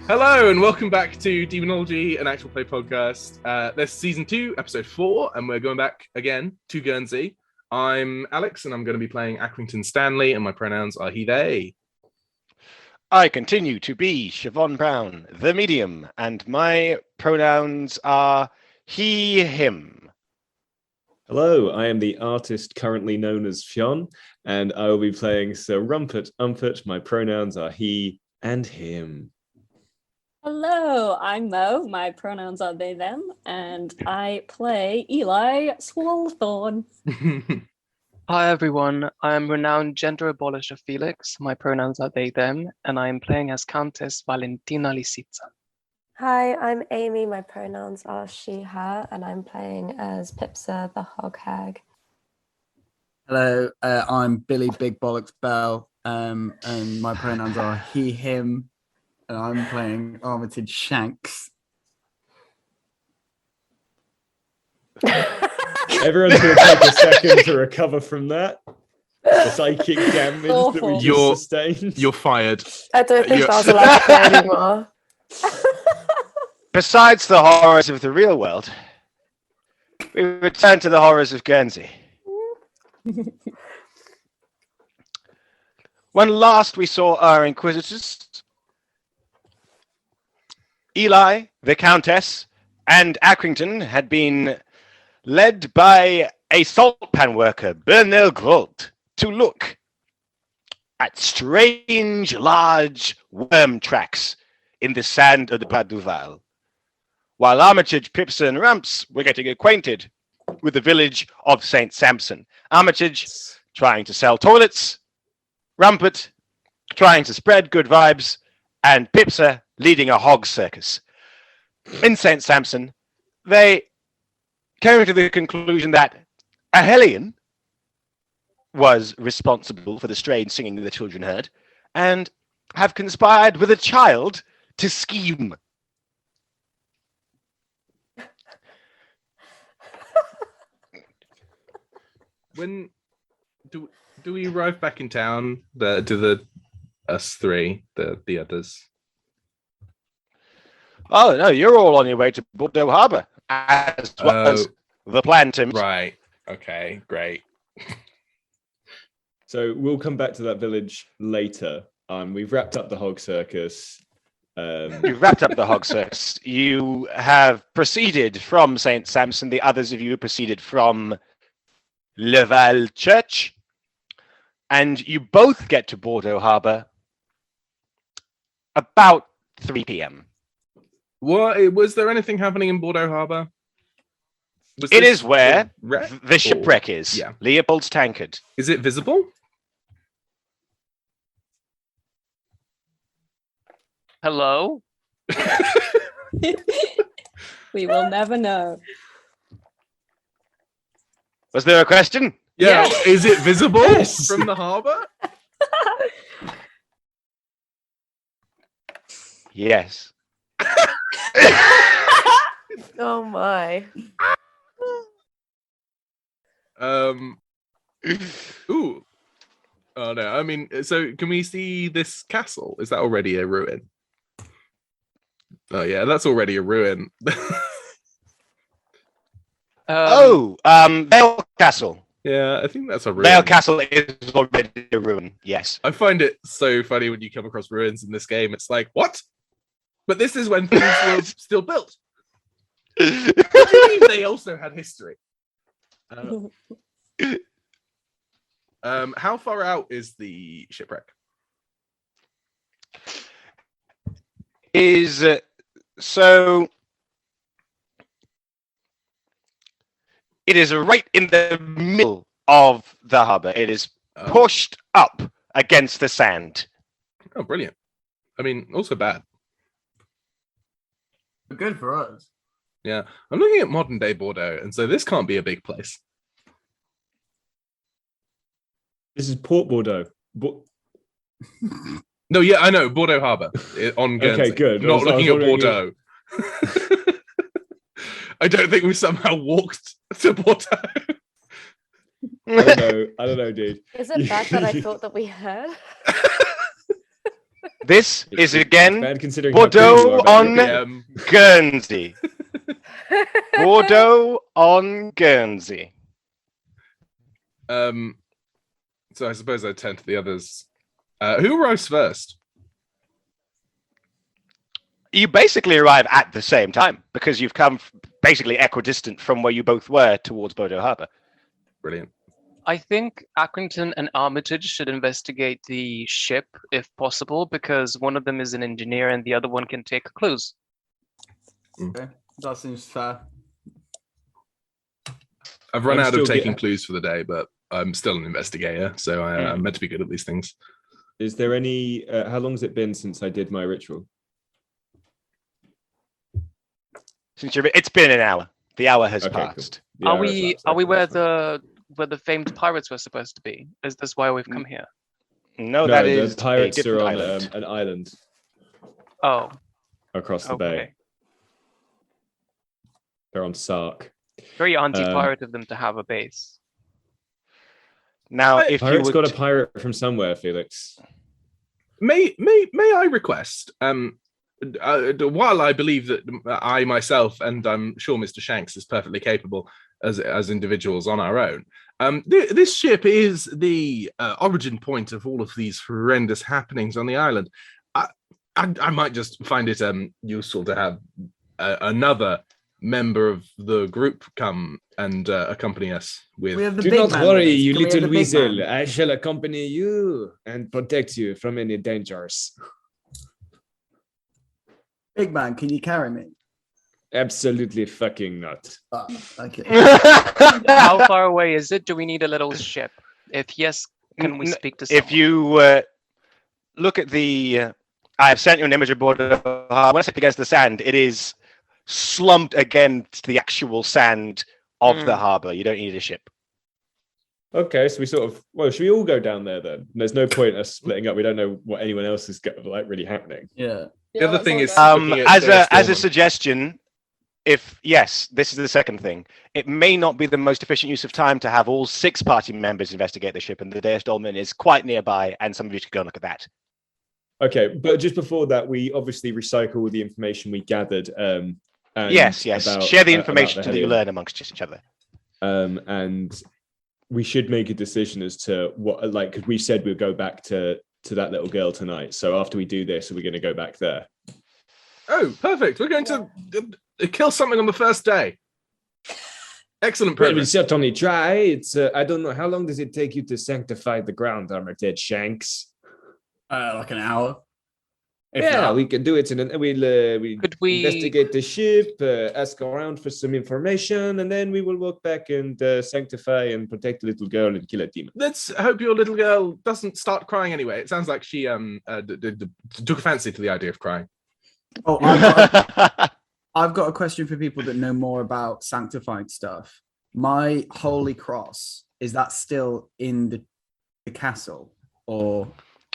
Hello and welcome back to Demonology, an actual play podcast. This is season 2, episode 4, and we're going back again to Guernsey. I'm Alex, and I'm going to be playing Accrington Stanley, and my pronouns are he, they. I continue to be Siobhan Brown, the medium, and my pronouns are he, him. Hello, I am the artist currently known as Fionn, and I will be playing Sir Rumpert Umpert. My pronouns are he and him. Hello, I'm Mo. My pronouns are they, them, and I play Eli Swalthorn. Hi everyone, I am renowned gender abolisher Felix. My pronouns are they, them, and I am playing as Countess Valentina Lisitsa. Hi, I'm Amy. My pronouns are she, her, and I'm playing as Pipsa, the hog hag. Hello, I'm Billy Big Bollocks Bell, and my pronouns are he, him, and I'm playing Armitage Shanks. Everyone's going to take a second to recover from that. The psychic damage that we just sustained. You're fired. I don't think I was allowed to play anymore. Besides the horrors of the real world, we return to the horrors of Guernsey. When last we saw our inquisitors, Eli, the Countess, and Accrington had been led by a salt pan worker, Bernal Grolt, to look at strange, large worm tracks in the sand of the Prat du Val, while Armitage, Pipsa, and Rumps were getting acquainted with the village of St. Sampson. Armitage trying to sell toilets, Rumpert trying to spread good vibes, and Pipsa leading a hog circus. In St. Sampson, they came to the conclusion that a hellion was responsible for the strange singing the children heard, and have conspired with a child to scheme. When do we arrive back in town? Us three, the others. Oh no, you're all on your way to Bordeaux Harbour, as was the plan to. Right. Okay. Great. So we'll come back to that village later. We've wrapped up the hog circus. You've wrapped up the hog circus. You have proceeded from St. Sampson. The others of you have proceeded from Leval Church. And you both get to Bordeaux Harbour about 3 p.m. What was there anything happening in Bordeaux Harbour? It is where the shipwreck is. Yeah. Leopold's tankard. Is it visible? Hello? We will never know. Was there a question? Yeah. Yes. Is it visible Yes. from the harbour? Yes. Oh my. Ooh. Oh no. I mean, so can we see this castle? Is that already a ruin? Oh yeah, that's already a ruin. Vale Castle. Yeah, I think that's a ruin. Vale Castle is already a ruin. Yes. I find it so funny when you come across ruins in this game. It's like, what? But this is when things were still built. What do you mean they also had history? How far out is the shipwreck? So it is right in the middle of the harbour. It is pushed up against the sand. Oh, brilliant. I mean, also bad. Good for us. Yeah, I'm looking at modern day Bordeaux, and so this can't be a big place. This is Port Bordeaux. No, yeah, I know, Bordeaux Harbour on Guernsey. Okay, good. Not looking at wondering Bordeaux. I don't think we somehow walked to Bordeaux. I don't know, dude. Is it bad that I thought that we heard? This is again bad considering how Bordeaux good you are about on your Guernsey. Bordeaux on Guernsey. So I suppose I turn to the others. Who arrives first? You basically arrive at the same time because you've come basically equidistant from where you both were towards Bordeaux Harbour. Brilliant. I think Accrington and Armitage should investigate the ship if possible, because one of them is an engineer and the other one can take clues. Okay, that seems fair. I've run I'm out of still taking get- clues for the day, but I'm still an investigator, so I'm meant to be good at these things. Is there any? How long has it been since I did my ritual? It's been an hour. The hour has Okay, cool. passed. Yeah, Are that's we fine, where that's the famed pirates were supposed to be? Is this why we've come here? No, fine. that No, is the pirates a different are on island. an island Oh, across the bay. okay. They're on Sark. Very anti-pirate of them to have a base. Now, if you Pirates would... got a pirate from somewhere, Felix. May I request? While I believe that I myself, and I'm sure Mr. Shanks is perfectly capable as individuals on our own, this ship is the origin point of all of these horrendous happenings on the island. I might just find it useful to have another member of the group come and accompany us with. We have the Do big not man worry, with us. you Can we have little the big weasel. man? I shall accompany you and protect you from any dangers. Big man, can you carry me? Absolutely fucking not. Oh, okay. How far away is it? Do we need a little ship? If yes, can we speak to someone? If you look at the... I have sent you an image of Bordeaux. When I say against the sand, it is slumped against the actual sand of the harbour. You don't need a ship. Okay, so we sort of, well, should we all go down there then? There's no point us splitting up. We don't know what anyone else is like really happening. Yeah. The other thing is, looking at as Deus a Dormant. suggestion, if yes, this is the second thing. It may not be the most efficient use of time to have all 6 party members investigate the ship, and the Deus Dolmen is quite nearby, and some of you could go and look at that. Okay, but just before that, we obviously recycle all the information we gathered. And Yes. about- Share the about information the that you Hellion. learn amongst each other. And we should make a decision as to what, like, because we said we'll go back to that little girl tonight. So after we do this, we're going to go back there. Oh, perfect. We're going to kill something on the first day. Excellent Well, we progress. certainly try. It's I don't know how long does it take you to sanctify the ground, Armitage Shanks. Like an hour. If Yeah, not. we can do it, and then we Could we- investigate the ship, ask around for some information, and then we will walk back and sanctify and protect the little girl and kill a demon. Let's hope your little girl doesn't start crying anyway. It sounds like she took a fancy to the idea of crying. Oh, I've got a question for people that know more about sanctified stuff. My holy cross, is that still in the castle? Or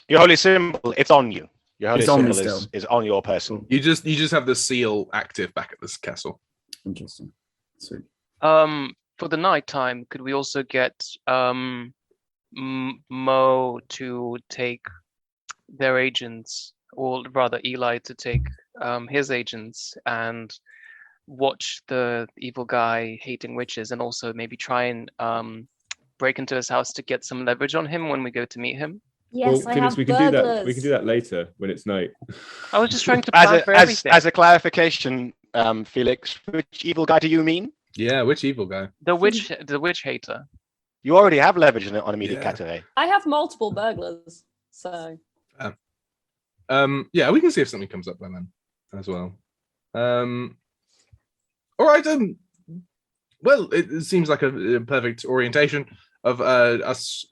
Your holy symbol, it's on you. Your holy It's on me symbol still. is on your person. You just have the seal active back at this castle. interesting. Sweet. For the night time, could we also get Mo to take their agents, or rather Eli to take his agents and watch the evil guy hating witches, and also maybe try and break into his house to get some leverage on him when we go to meet him? Yes, well, I Felix, have we can do that. burglars. We can do that later when it's night. I was just trying to plan for everything. As a clarification, Felix, which evil guy do you mean? Yeah, which evil guy? The witch hater. You already have leverage on immediate Yeah. Cateray. I have multiple burglars, so Yeah, we can see if something comes up by then as well. All right, well, it seems like a perfect orientation of us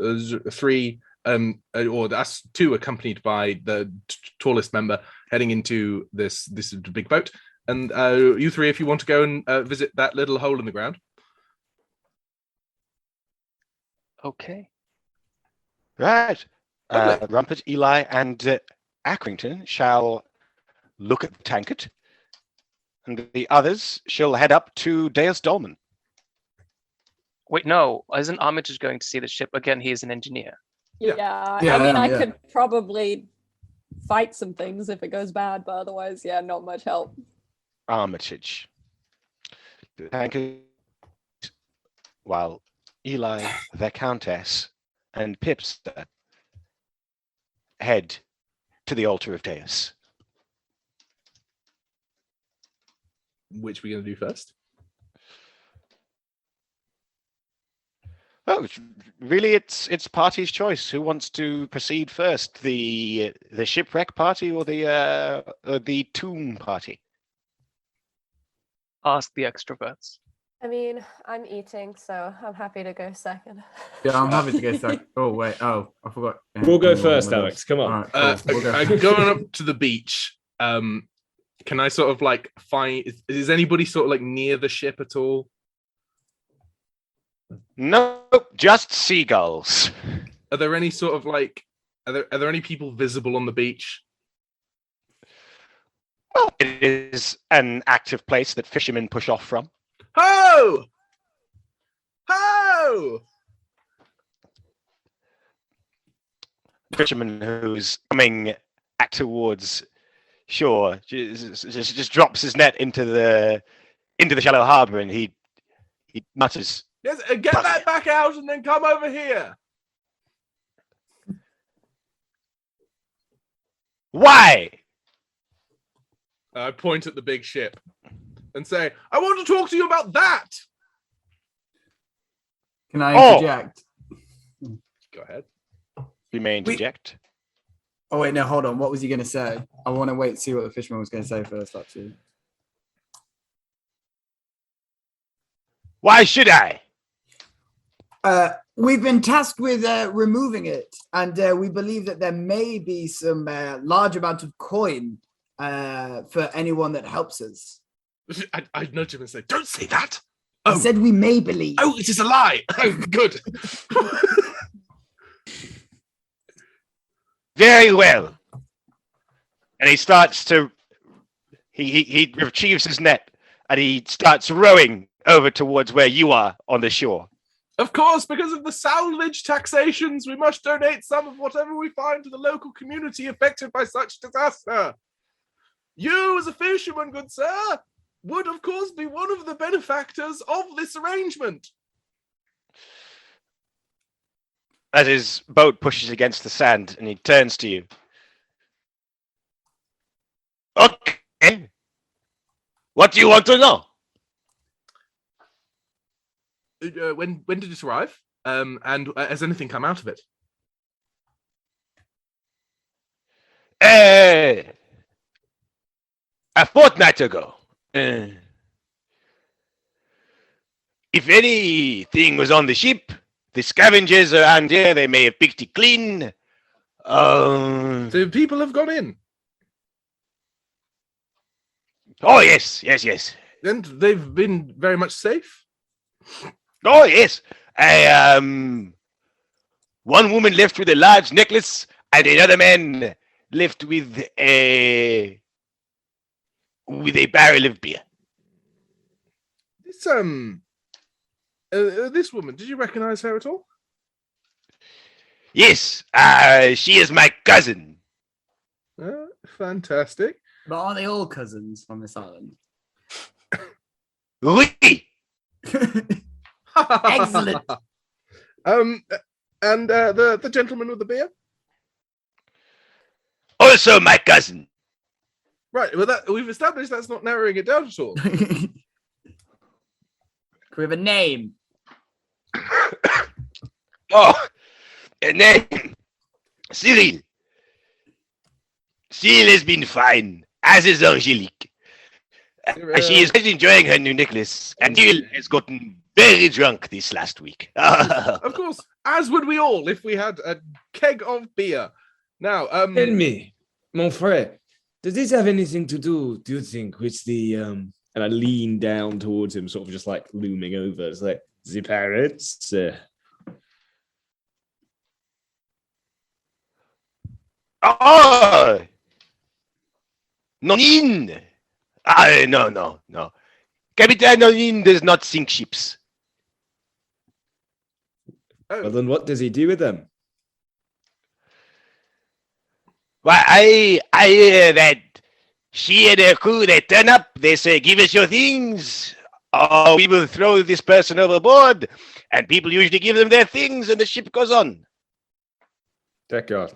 3, or us 2, accompanied by the tallest member, heading into this big boat. And you 3, if you want to go and visit that little hole in the ground. Okay. Right. Lovely. Rumpert, Eli, and Accrington shall look at the tankard, and the others shall head up to Deus Dolmen. Wait, no. Isn't Armitage going to see the ship again? He is an engineer. Yeah. yeah. Yeah, I mean, I yeah. could probably fight some things if it goes bad, but otherwise, yeah, not much help. Armitage. Thank you. While Eli, the Countess, and Pipsa head to the altar of Deus. Which we're going to do first? Oh, really? It's party's choice. Who wants to proceed first? The shipwreck party or the tomb party? Ask the extroverts. I mean, I'm eating, so I'm happy to go second. Yeah, I'm happy to go second. Oh, wait. Oh, I forgot. We'll go first, Alex. Come on. All right, cool. We'll go. Going up to the beach. Can I sort of like find? Is anybody sort of like near the ship at all? No, just seagulls. Are there any sort of like? Are there any people visible on the beach? Well, it is an active place that fishermen push off from. Ho! Ho! Fisherman who's coming back towards shore just drops his net into the shallow harbour, and he mutters, Yes, get that back out and then come over here. "Why?" I point at the big ship and say, I want to talk to you about that. Can I interject? Go ahead. You may interject. Oh, wait, no, hold on. What was he going to say? I want to wait and see what the fisherman was going to say first, actually. Why should I? We've been tasked with removing it, and we believe that there may be some large amount of coin for anyone that helps us. I'd nudge him and say, don't say that. I said we may believe. Oh, it is a lie. Oh, good. Very well. And he starts to he retrieves his net and he starts rowing over towards where you are on the shore. Of course, because of the salvage taxations, we must donate some of whatever we find to the local community affected by such disaster. You, as a fisherman, good sir, would of course be one of the benefactors of this arrangement. As his boat pushes against the sand and he turns to you. Okay. What do you want to know? When did it arrive? And has anything come out of it? A fortnight ago. If anything was on the ship, the scavengers around here, they may have picked it clean. So people have gone in? Oh, yes. And they've been very much safe? Oh, yes. One woman left with a large necklace, and another man left with a barrel of beer. This woman, did you recognize her at all? Yes, she is my cousin. Fantastic. But are they all cousins on this island? Oui. Excellent. And the gentleman with the beer? Also my cousin. Right, well, we've established that's not narrowing it down at all. Can we have a name? Oh, a name. Cyril. Cyril has been fine, as is Angelique. She is quite enjoying her new necklace, and Cyril has gotten very drunk this last week. Of course, as would we all if we had a keg of beer. Now, Tell me, mon frère, does this have anything to do you think, with the and I lean down towards him, sort of just like looming over. It's like the pirates. Oh, Nonin. No. Captain Nonin does not sink ships. Well, then what does he do with them? Well, I hear that she and her crew, they turn up, they say, give us your things, or we will throw this person overboard. And people usually give them their things, and the ship goes on. D'accord.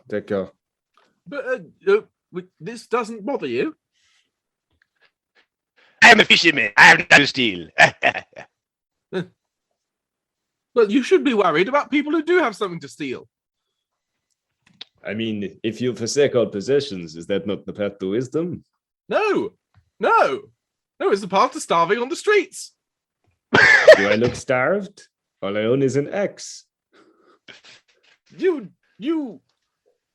But this doesn't bother you. I'm a fisherman. I have nothing to steal. Well, you should be worried about people who do have something to steal. I mean, if you forsake all possessions, is that not the path to wisdom? No, it's the path to starving on the streets. Do I look starved? All I own is an axe.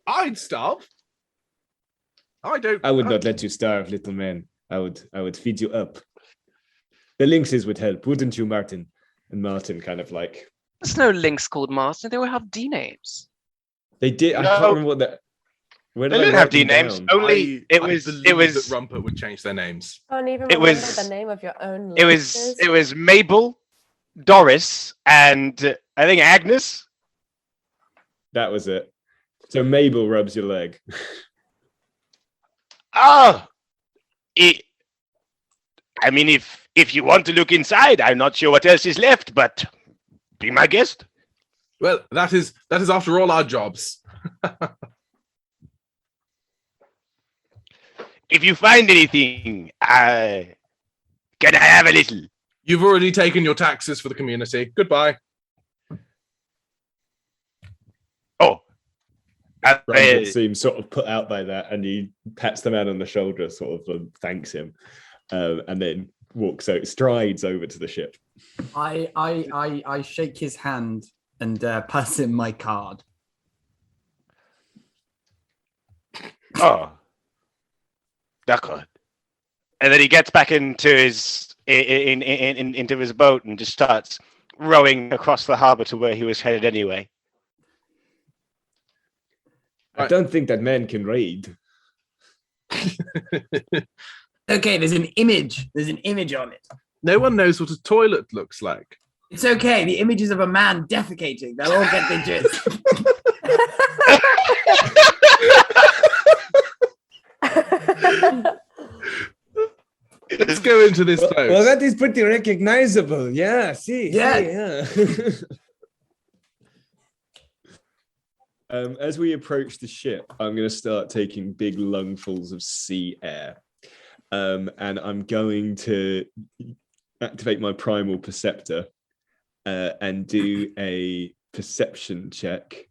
I'd starve. I would not let you starve, little man. I would feed you up. The lynxes would help, wouldn't you, Martin? And Martin kind of like... There's no lynx called Master. They will have D names. They did. I can't remember what that... They didn't have D names. Only it was that Rumpert would change their names. I don't even remember the name of your own. It was Mabel, Doris, and I think Agnes. That was it. So Mabel rubs your leg. I mean, if you want to look inside, I'm not sure what else is left, but be my guest. Well, that is after all our jobs. If you find anything, can I have a little? You've already taken your taxes for the community. Goodbye. Oh. Rumpert seems sort of put out by that, and he pats the man on the shoulder, sort of thanks him, and then strides over to the ship. I shake his hand and pass him my card. Oh. D'accord. And then he gets back into his into his boat and just starts rowing across the harbour to where he was headed anyway. I don't think that man can read. Okay, there's an image. There's an image on it. No one knows what a toilet looks like. It's okay. The images of a man defecating. They'll all get the gist. Let's go into this boat. Well, that is pretty recognizable. Yeah, Yeah. As we approach the ship, I'm going to start taking big lungfuls of sea air. And I'm going to activate my primal perceptor and do a perception check.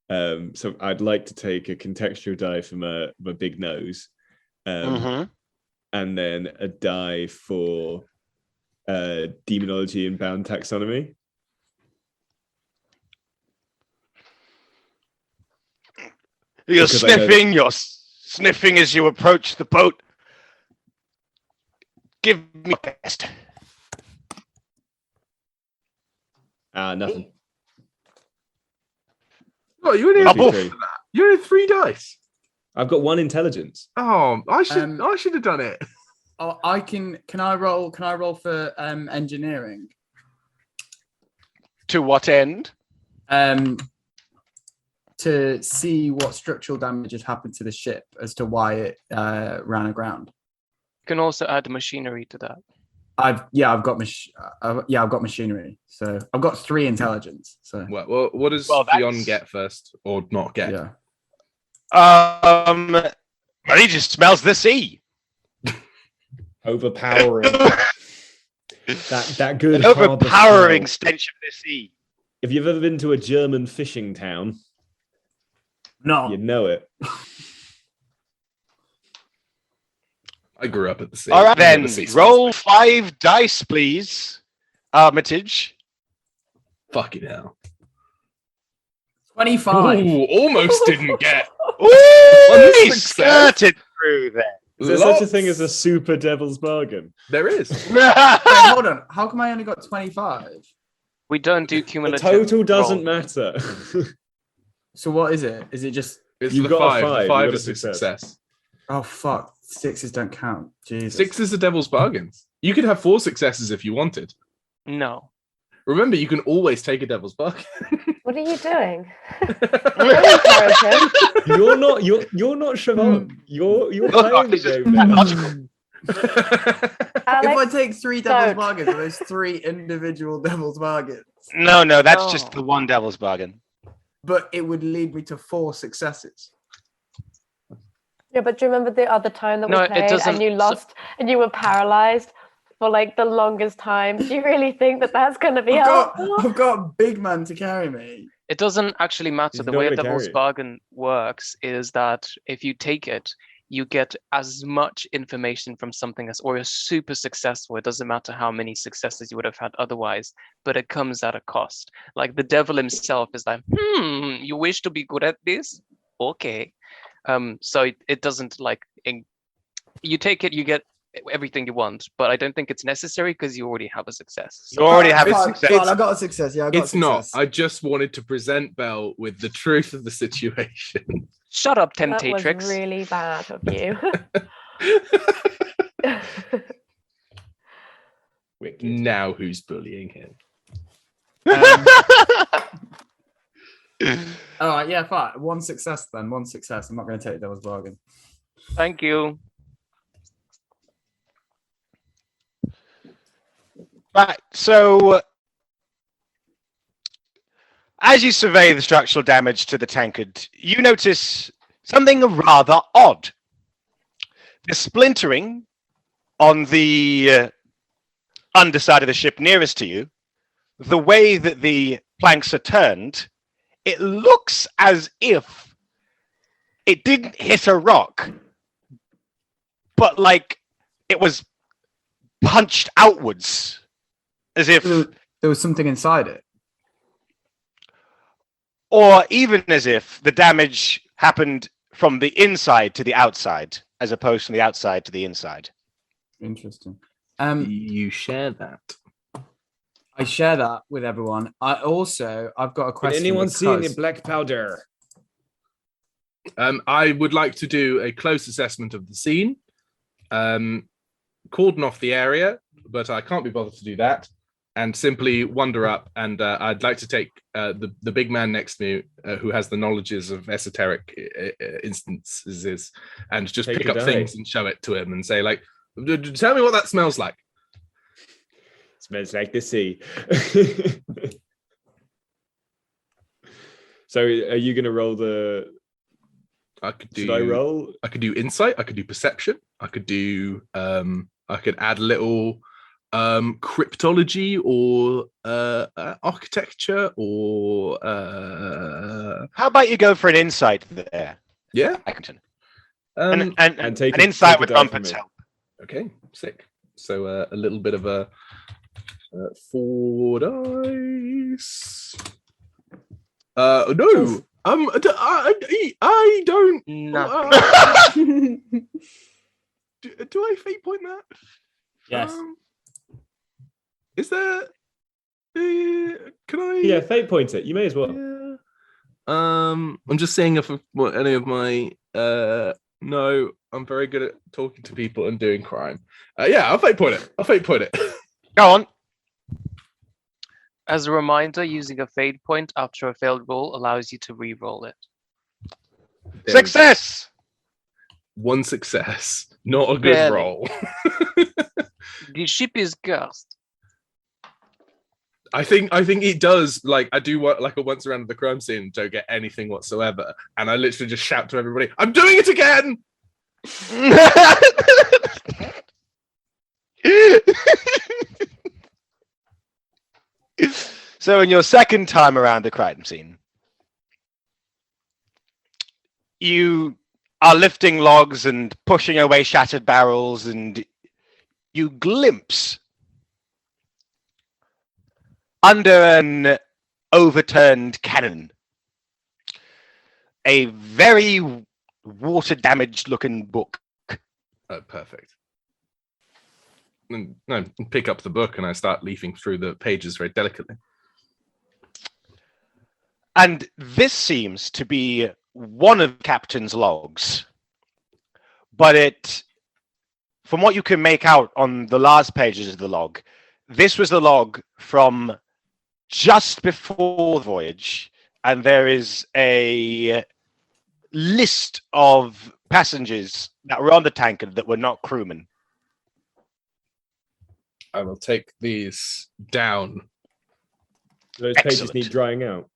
So I'd like to take a contextual die for my big nose. And then a die for demonology and bound taxonomy. You're sniffing as you approach the boat. Give me your best. Nothing. Oh, you only have that. You only have 3 dice. I've got 1 intelligence. Oh, I should have done it. Oh, I can. Can I roll? Can I roll for engineering? To what end? To see what structural damage had happened to the ship as to why it ran aground. You can also add machinery to that. I've got machinery. So I've got 3 intelligence. So Well, what does Fionn get first, or not get? yeah. Well, he just smells the sea. Overpowering. that good overpowering stench of the sea. If you've ever been to a German fishing town, No. you know it. I grew up at the sea. All right, then. Roll 5 dice, please. Armitage. Fucking hell. 25. Ooh, almost didn't get. Ooh, he skirted through there. Is there such a thing as a super devil's bargain? There is. Wait, hold on. How come I only got 25? We don't do The cumulative. total doesn't roll. matter. So what is it? Is it just... It's You've the got a 5. five. The You 5 got a is a success. Oh, fuck. 6s don't count. Jesus. 6 is the devil's bargains. You could have 4 successes if you wanted. No. Remember, you can always take a devil's bargain. What are you doing? Broken. You're not Siobhan. You're playing the game now. If Alex, I take 3 devil's don't. bargains, are those 3 individual devil's bargains? No, that's Oh. just the one devil's bargain. But it would lead me to 4 successes. Yeah, but do you remember the other time that No, we it played doesn't- and you lost and you were paralyzed for like the longest time? Do you really think that that's going to be helpful? I've got a big man to carry me. It doesn't actually matter. He's The not way a gonna devil's carry it. bargain works is that if you take it, you get as much information from something as, or you're super successful. It doesn't matter how many successes you would have had otherwise, but it comes at a cost. Like the devil himself is like, you wish to be good at this? Okay. So it doesn't like, you take it, you get everything you want, but I don't think it's necessary because you already have a success. You already have a Fine, success. fine, I got a success. Yeah, I got It's a not. success. I just wanted to present Belle with the truth of the situation. Shut up, That was Temptatrix. really bad of you. Wicked. Now who's bullying him? All right, yeah, fine. 1 success then. 1 success. I'm not going to take devil's bargain. Thank you. Right, so as you survey the structural damage to the tankard, you notice something rather odd. The splintering on the underside of the ship nearest to you, the way that the planks are turned, it looks as if it didn't hit a rock, but like it was punched outwards. As if, There was something inside it. or even as if the damage happened from the inside to the outside, as opposed from the outside to the inside. Interesting. You share that. I share that with everyone. I've got a Can question. anyone see any because- black powder? I would like to do a close assessment of the scene, cordon off the area, but I can't be bothered to do that, and simply wander up. And I'd like to take the big man next to me, who has the knowledges of esoteric instances, and just Take pick a up die. things and show it to him and say, like, tell me what that smells like. Smells like the sea. So are you going to roll the... I could do. Should I roll? I could do insight. I could do perception. I could do. I could add a little cryptology or architecture or How about you go for an insight there, yeah. Accrington? Um, And take an a- insight take a with die from Rumpert's me. help. okay, sick. So a little bit of a 4 dice. No. I don't. No. Do I fate point that? Yes. Is there? Can I? Yeah, fate point it. You may as well. Yeah. I'm just seeing if any of my. No, I'm very good at talking to people and doing crime. Yeah, I'll fate point it. Go on. As a reminder, using a fade point after a failed roll allows you to re-roll it. Success! 1 success, not a good Barely. roll. The ship is cursed. I think it does. Like, I do what like a once around the crime scene and don't get anything whatsoever, and I literally just shout to everybody, "I'm doing it again!" So in your second time around the crime scene, you are lifting logs and pushing away shattered barrels, and you glimpse under an overturned cannon a very water damaged looking book. Oh, perfect. And I pick up the book and I start leafing through the pages very delicately. And this seems to be one of the captain's logs. But it, from what you can make out on the last pages of the log, this was the log from just before the voyage. and there is a list of passengers that were on the tanker that were not crewmen. I will take these down. Those pages Excellent. need drying out.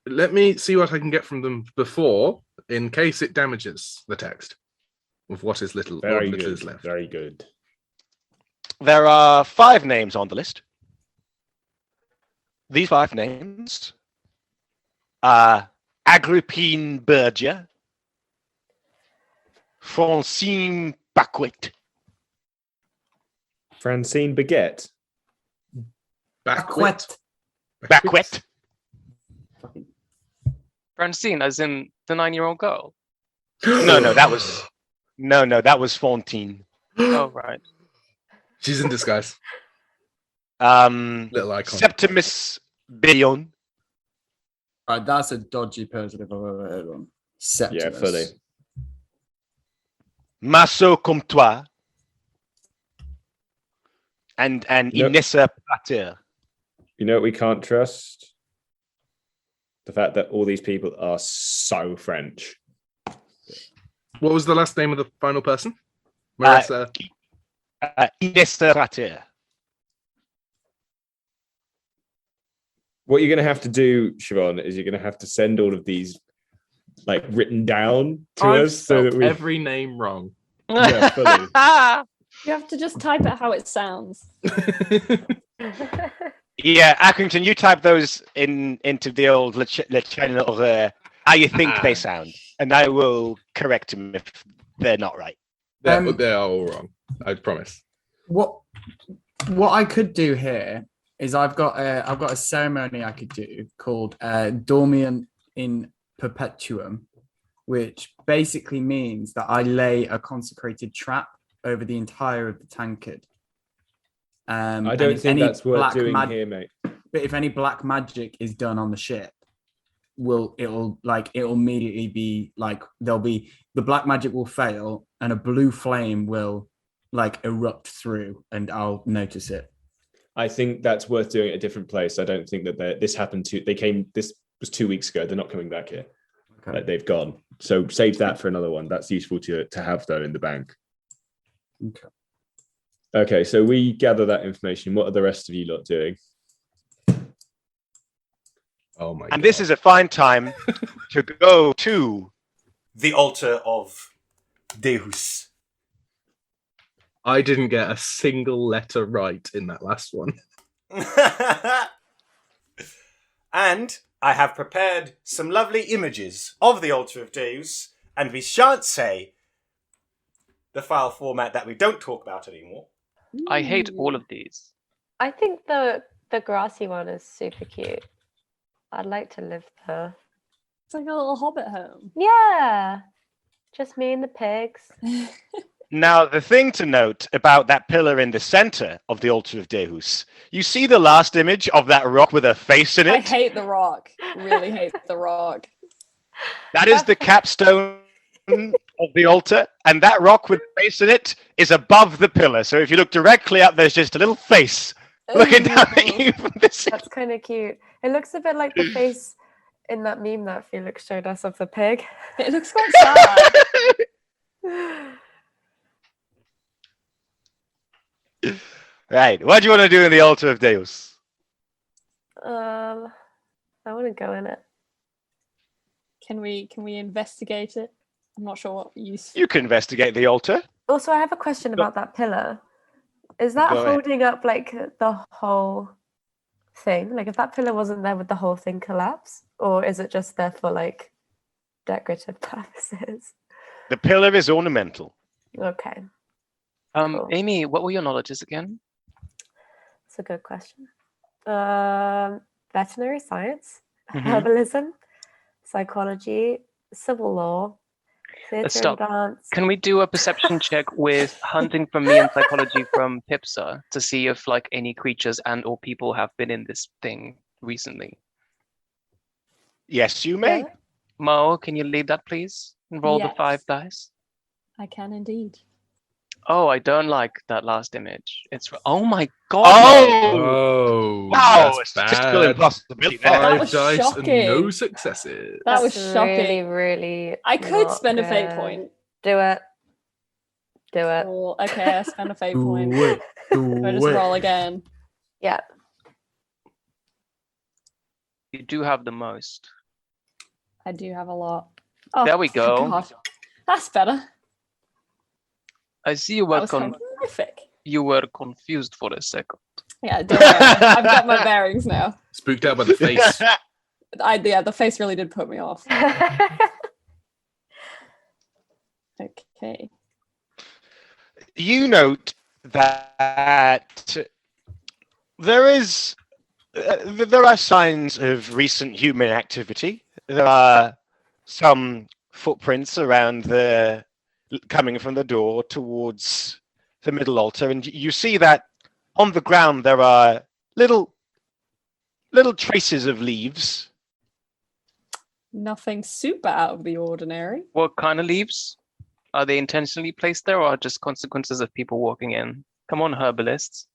Let me see what I can get from them before, in case it damages the text of what is little, Very what little good. is left. Very good. There are 5 names on the list. These 5 names are Agrippine Berger, Francine Bacquet, Francine Baguette. Backwet. Bacquet, Francine, as in the 9-year-old girl. No, that was Fantine. Oh, right. She's in disguise. Little icon. Septimus Billion, Right, that's a dodgy person if I've ever heard one. Septimus. Yeah, fully. Masso Comtois, and Yep. Inessa Pater. You know what we can't trust? The fact that all these people are so French. What was the last name of the final person? Marissa. Inessa Pater. What you're going to have to do, Siobhan, is you're going to have to send all of these like written down to I've us so that spelled we. every name wrong. Yeah, fully. You have to just type it how it sounds. Yeah, Accrington, you type those into the old Le Channel Horreur, how you think they sound, and I will correct them if they're not right. They are all wrong. I promise. What I could do here is I've got a ceremony I could do called Dormient in Perpetuum, which basically means that I lay a consecrated trap over the entire of the tankard. I don't think that's worth doing here, mate. But if any black magic is done on the ship, it'll immediately be like the black magic will fail and a blue flame will like erupt through and I'll notice it. I think that's worth doing at a different place. I don't think that this happened to. This was 2 weeks ago. They're not coming back here. Okay. Like they've gone. So save that for another one. That's useful to have though in the bank. Okay. Okay, so we gather that information. What are the rest of you lot doing? Oh my god. And this is a fine time to go to The altar of Deus. I didn't get a single letter right in that last one. And I have prepared some lovely images of the altar of Deus, and we shan't say the file format that we don't talk about anymore. I hate all of these. I think the grassy one is super cute. I'd like to live there. It's like a little hobbit home. Yeah. Just me and the pigs. Now, the thing to note about that pillar in the center of the altar of Deus, you see the last image of that rock with a face in I it? hate the rock. Really hate the rock. That is the capstone of the altar, and that rock with a face in it is above the pillar. So if you look directly up, there's just a little face looking down at you from the ceiling. That's kind of cute. It looks a bit like the face in that meme that Felix showed us of the pig. It looks quite sad. Right, what do you want to do in the altar of Deus? I want to go in it. Can we investigate it? I'm not sure what use. You can investigate the altar. Also, I have a question about that pillar. Is that Go ahead. holding up like the whole thing? Like if that pillar wasn't there, would the whole thing collapse? Or is it just there for like decorative purposes? The pillar is ornamental. Okay, Cool. Amy, what were your knowledges again? that's a good question. Veterinary science, Mhm. herbalism, psychology, civil law, theatre stop. and dance. Can we do a perception check with hunting from me and psychology from Pipsa to see if like any creatures and or people have been in this thing recently? Yes, you may. Yeah. Mo, can you lead that please? And roll the Yes. 5 dice. I can indeed. Oh, I don't like that last image. It's oh my god. Oh, Wow, that's statistical bad. impossibility there. That Five was dice shocking. and no successes. That was That's shocking. really I could not spend a fate good. point. Do it. Do it. Cool. Okay, I spend a fate point. Do it. Do I just roll again? Yeah. You do have the most. I do have a lot. Oh, There we go. God. That's better. I see you That were was horrific. you were confused for a second. Yeah, don't worry. I've got my bearings now. Spooked out by the face. Yeah, the face really did put me off. Okay. You note that there are signs of recent human activity. There are some footprints around coming from the door towards the middle altar, and you see that on the ground there are little traces of leaves. Nothing super out of the ordinary. What kind of leaves? Are they intentionally placed there or just consequences of people walking in? Come on, herbalists.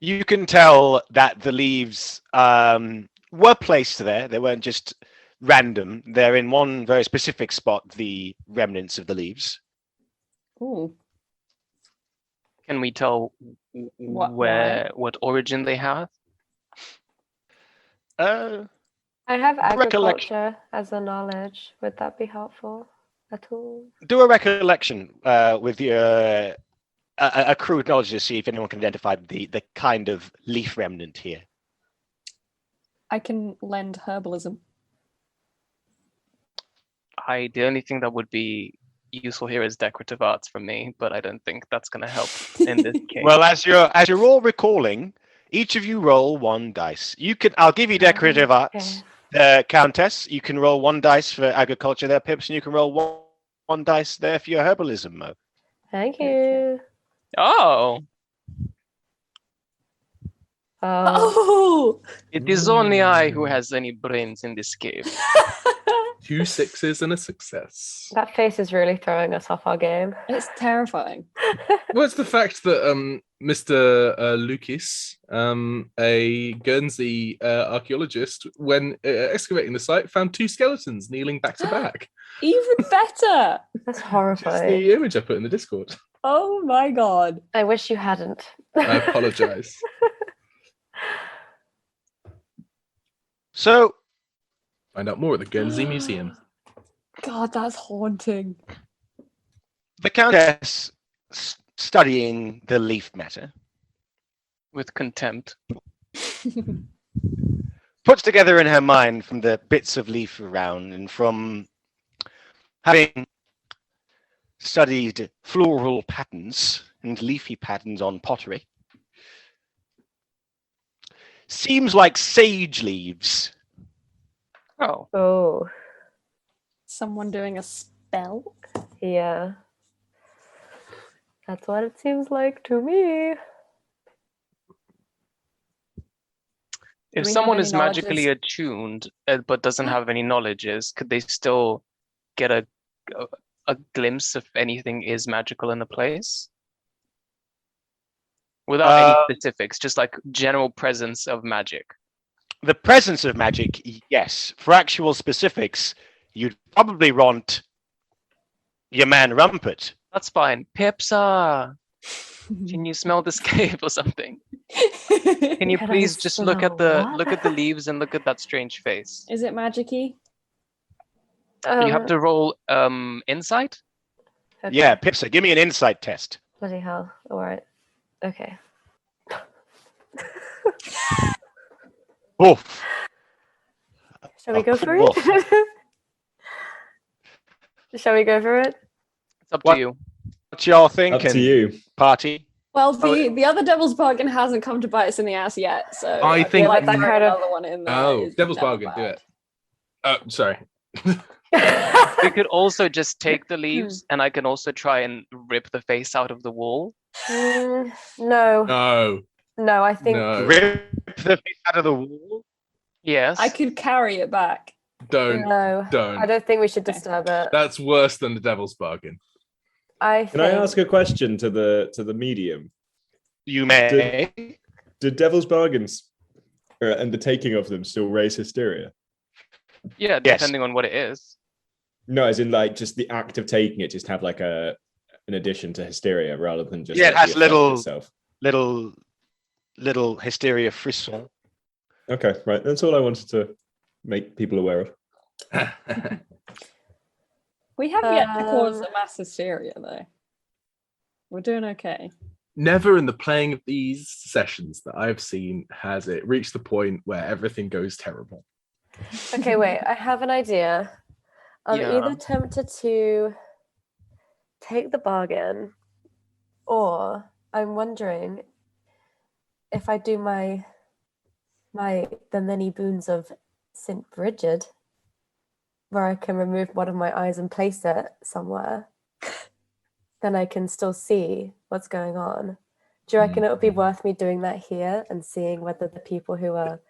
You can tell that the leaves were placed there. They weren't just random. They're in one very specific spot, the remnants of the leaves. Ooh. Can we tell Why? what origin they have? I have Recollection. agriculture as a knowledge. Would that be helpful at all? Do a recollection with your a crude knowledge to see if anyone can identify the kind of leaf remnant here. I can lend herbalism. The only thing that would be useful here is decorative arts from me, but I don't think that's going to help in this case. Well, as you're all recalling, each of you roll one dice. I'll give you decorative arts. Countess, you can roll one dice for agriculture there, Pips, and you can roll one dice there for your herbalism, Mo. Thank you. Oh, Oh! it is only I who has any brains in this cave. 2 sixes and a success. That face is really throwing us off our game. It's terrifying. Well, it's the fact that Mr. Lucas, a Guernsey archaeologist, when excavating the site, found 2 skeletons kneeling back to back. Even better. That's That's horrifying. the image I put in the Discord. Oh my god. I wish you hadn't. I apologize. So, Find out more at the Guernsey Museum. God, that's haunting. the Countess, studying the leaf matter, With contempt. puts together in her mind from the bits of leaf around and from having studied floral patterns and leafy patterns on pottery. Seems like sage leaves. Oh, Oh, Someone doing a spell? yeah. That's what it seems like to me. if we have someone any is magically knowledges? attuned but doesn't have any knowledges, could they still get a glimpse if anything is magical in the place? Without any specifics, just like general presence of magic. The presence of magic, yes. For actual specifics, you'd probably want your man Rumpert. That's fine. Pipsa, can you smell this cave or something? Can you Can I please just look at smell the what? leaves and look at that strange face? Is it magic-y? You have to roll insight. Okay. Yeah, Pipsa, give me an insight test. Bloody hell. All right. Okay. Oof. Shall we go for Woof. it? Shall we go for it? It's up What? to you. What y'all Up thinking, to you. party? Well, the other devil's bargain hasn't come to bite us in the ass yet, so I feel think- like That throwing kind of- another one in there. Oh, is Devil's never Bargain, do bad. it. Oh, sorry. We could also just take the leaves, and I can also try and rip the face out of the wall. No. No. No, I think No. Rip the face out of the wall? Yes. I could carry it back. Don't. No, Don't. I don't think we should disturb it. That's worse than the devil's bargain. Can I ask a question to the medium? You may. Do devil's bargains and the taking of them still raise hysteria? Yeah, Yes. depending on what it is. No, as in like just the act of taking it just have like an addition to hysteria rather than just Yeah, it like, has the effect little- itself. Little hysteria frisson. Okay, right. That's all I wanted to make people aware of. We haven't yet caused Um, a mass hysteria, though. We're doing okay. Never in the playing of these sessions that I've seen has it reached the point where everything goes terrible. Okay, wait. I have an idea. I'm Yeah. either tempted to take the bargain, or I'm wondering if I do the many boons of St. Bridget, where I can remove one of my eyes and place it somewhere, then I can still see what's going on. Do you reckon it would be worth me doing that here and seeing whether the people who are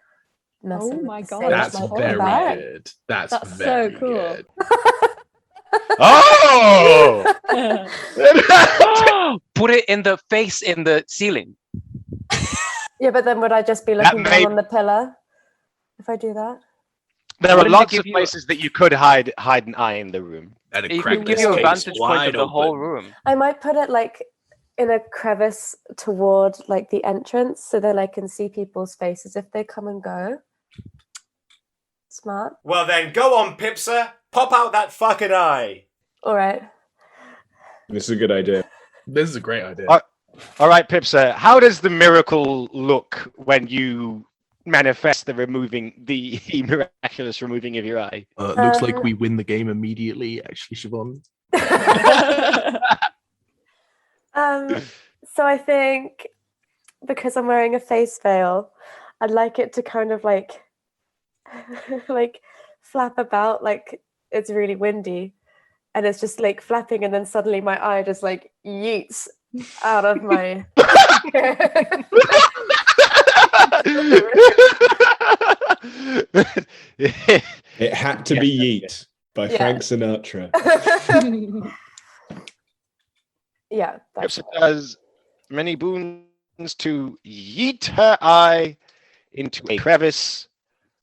messing with my the God, sage That's might come very back? good. That's That's so very cool. good. Oh! Put it in the face in the ceiling. Yeah, but then would I just be That looking may- down on the pillar if I do that? There are Wouldn't it lots give of you- places that you could hide an eye in the room. And It crack can give this you a case vantage point wide of the whole open. room. I might put it like in a crevice toward like the entrance, so then I can see people's faces if they come and go. Smart. Well then, go on, Pipsa. Pop out that fucking eye. All right. This is a good idea. This is a great idea. All right, Pipsa, how does the miracle look when you manifest the miraculous removing of your eye? Looks like we win the game immediately, actually, Siobhan. So I think because I'm wearing a face veil, I'd like it to kind of like like flap about like it's really windy and it's just like flapping and then suddenly my eye just like yeets out of my It had to be Yeet by Yeah. Frank Sinatra. yeah, that's Pipsa does many boons to yeet her eye into a crevice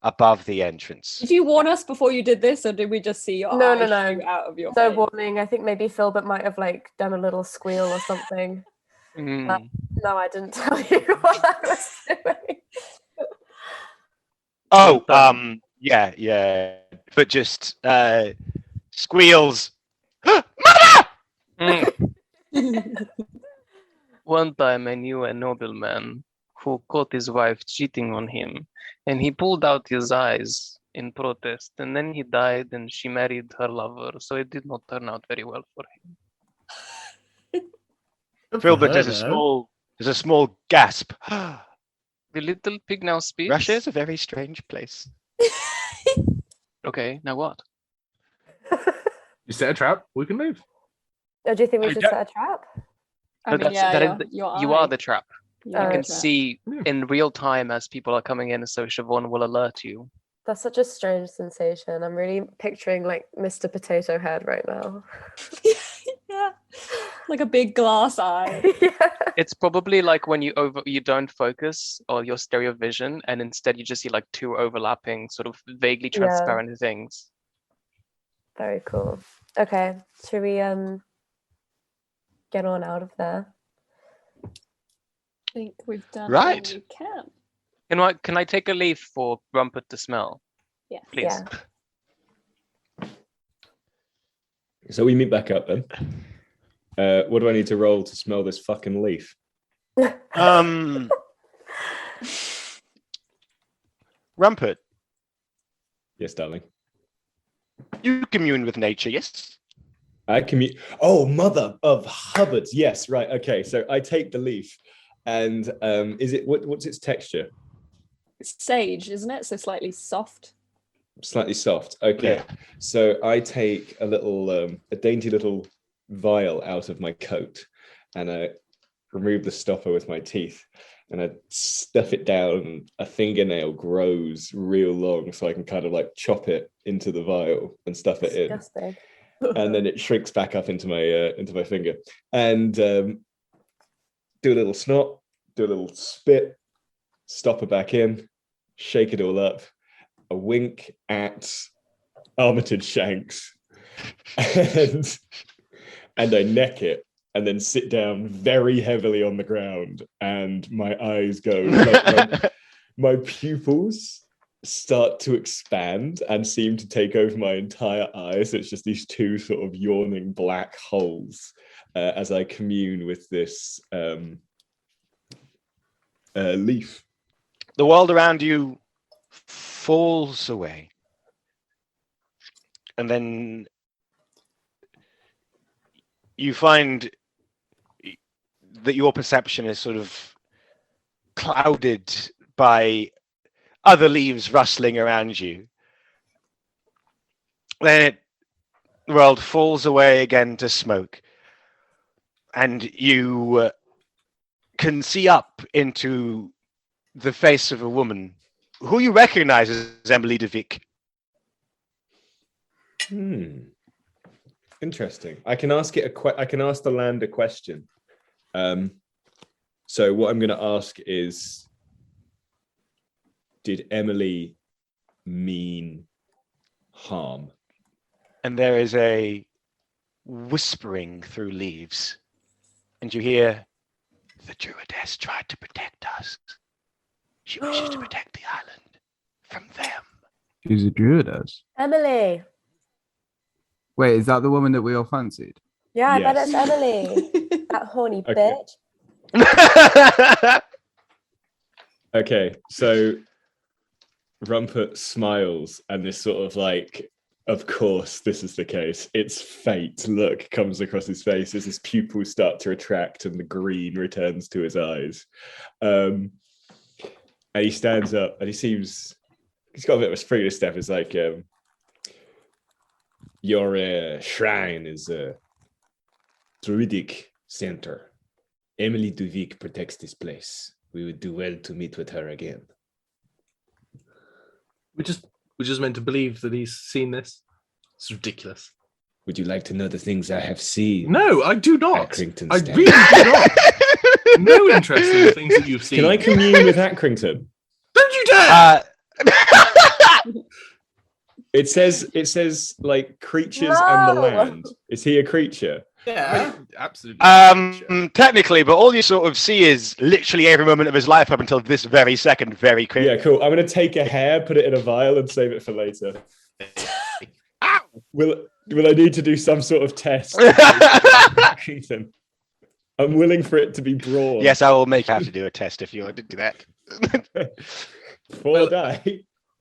above the entrance. Did you warn us before you did this, or did we just see your No, eye no. shoot out of your no face? warning. I think maybe Philbert might have like done a little squeal or something. Mm. No, I didn't tell you what I was doing. Oh, yeah, but just squeals. Mm. One time I knew a nobleman who caught his wife cheating on him, and he pulled out his eyes in protest, and then he died and she married her lover, so it did not turn out very well for him. Filbert does a small gasp. The little pig now speaks. Russia is a very strange place. Okay, now what? You set a trap, we can leave. Oh, do you think we I should don't- set a trap? I mean, That's- yeah, that is your, the- your You eye. are the trap. You You Oh, are can the trap. see Yeah. in real time as people are coming in, so Siobhan will alert you. That's such a strange sensation. I'm really picturing like Mr. Potato Head right now. Yeah, like a big glass eye. yeah. It's probably like when you don't focus or your stereo vision, and instead you just see like two overlapping, sort of vaguely Yeah. transparent things. Very cool. Okay, should we get on out of there? I think we've done Right. all we can. Can I take a leaf for Rumpert to smell, Yes. please? Yeah. So we meet back up then. What do I need to roll to smell this fucking leaf? Rumpert, Yes, darling. you commune with nature, yes? I commute. Oh, mother of Hubbards. Yes, right. Okay, so I take the leaf, and is it what's its texture? It's sage, isn't it? So slightly soft. Slightly soft. Okay, Yeah. so I take a little, a dainty little vial out of my coat, and I remove the stopper with my teeth, and I stuff it down. A fingernail grows real long, so I can kind of like chop it into the vial and stuff it in. Disgusting. And then it shrinks back up into my finger. And do a little snot, do a little spit, stopper back in, shake it all up, a wink at Armitage Shanks, and I neck it, and then sit down very heavily on the ground, and my eyes go, like, my pupils start to expand and seem to take over my entire eye. So it's just these two sort of yawning black holes as I commune with this leaf. The world around you falls away. And then you find that your perception is sort of clouded by other leaves rustling around you. Then the world falls away again to smoke. And you can see up into the face of a woman who you recognize as Emily de Vic. Interesting. I can ask it I can ask the land a question. So what I'm going to ask is, did Emily mean harm? And there is a whispering through leaves, and you hear, the druidess tried to protect us. She wishes to protect the island from them. She's a druidess. Emily. Wait, is that the woman that we all fancied? Yeah, I bet Yes. it's Emily. That horny Okay. bitch. Okay, so Rumpert smiles, and this sort of like, of course this is the case, it's fate look comes across his face as his pupils start to retract and the green returns to his eyes. And he stands up and he's got a bit of a spring in his step. It's like, your shrine is a druidic center. Emily Duvic protects this place. We would do well to meet with her again. We're just meant to believe that he's seen this. It's ridiculous. Would you like to know the things I have seen? No, I do not. Accrington I Stanley. really do not. No interest in the things that you've seen. Can I commune with Accrington? Don't you dare! It says like creatures and the No. land. Is he a creature? Yeah, absolutely. Technically, but all you sort of see is literally every moment of his life up until this very second, very quick. Yeah, cool. I'm gonna take a hair, put it in a vial, and save it for later. Ow! Will I need to do some sort of test? Accrington? I'm willing for it to be broad. Yes, I will make you have to do a test if you want to do that. 4 die.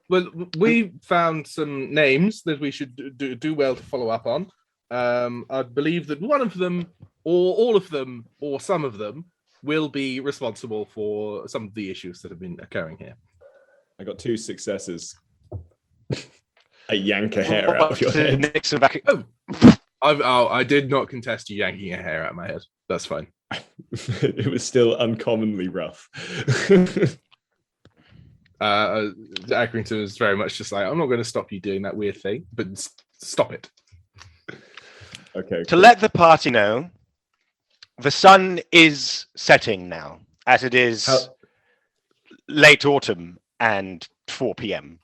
Well, we found some names that we should do well to follow up on. I believe that one of them, or all of them, or some of them, will be responsible for some of the issues that have been occurring here. I got 2 successes. I yank a hair out of your head. Nixon back. I did not contest you yanking a hair out of my head. That's fine. It was still uncommonly rough. Accrington is very much just like, I'm not going to stop you doing that weird thing, but stop it. Okay. To let the party know, the sun is setting now, as it is late autumn and 4 p.m.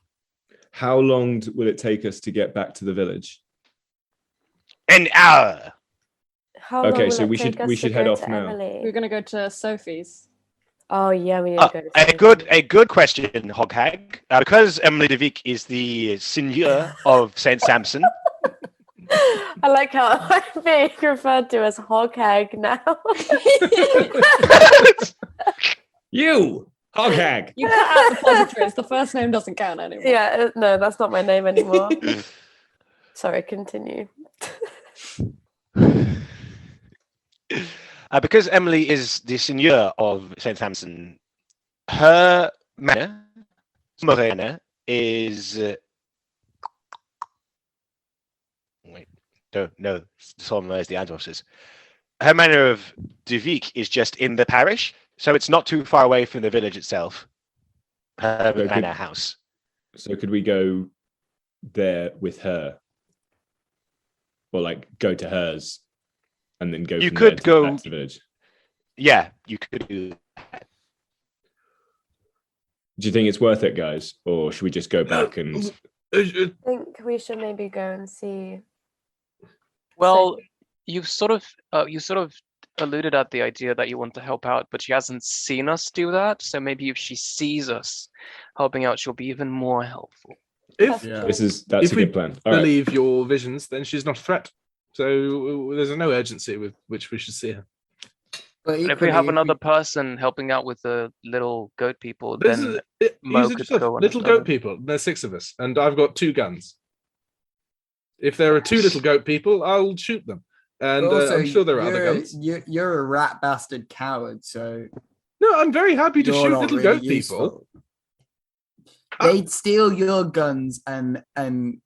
How long will it take us to get back to the village? An hour. How long Okay, will so it we take should- us we to should go head off to now. Emily? We're gonna go to Sophie's. Oh yeah, we need to go to A Sophie's. good question, Hoghag. Because Emily de Vic is the seigneur of Saint Sampson. I like how I'm being referred to as hog hag now. You! Hoghag! You cut out the positives. The first name doesn't count anymore. Yeah, no, that's not my name anymore. Sorry, continue. Because Emily is the seigneur of Saint Sampson, her manor, Morena, is... wait, no, Solomon is the ancestors. her manor of Duvik is just in the parish, so it's not too far away from the village itself. Her Okay. manor house. So could we go there with her, or like go to hers, and then go? You from could there go- back to the village. Yeah, you could do that. Do you think it's worth it, guys, or should we just go back and? I think we should maybe go and see. Well, you've sort of alluded at the idea that you want to help out, but she hasn't seen us do that. So maybe if she sees us helping out, she'll be even more helpful. If Yeah. That's If a we good plan. All right. believe your visions, then she's not a threat. So there's no urgency with which we should see her. But And if we have equally, another person helping out with the little goat people, This then is it, Mo use it could yourself. go on Little his goat own. people. There's 6 of us, and I've got 2 guns. If there are 2 little goat people, I'll shoot them, and also, I'm sure there are other you're- guns. You're a rat bastard coward, so No, I'm very happy to you're shoot not little really goat people. useful. Uh, They'd steal your guns and they'd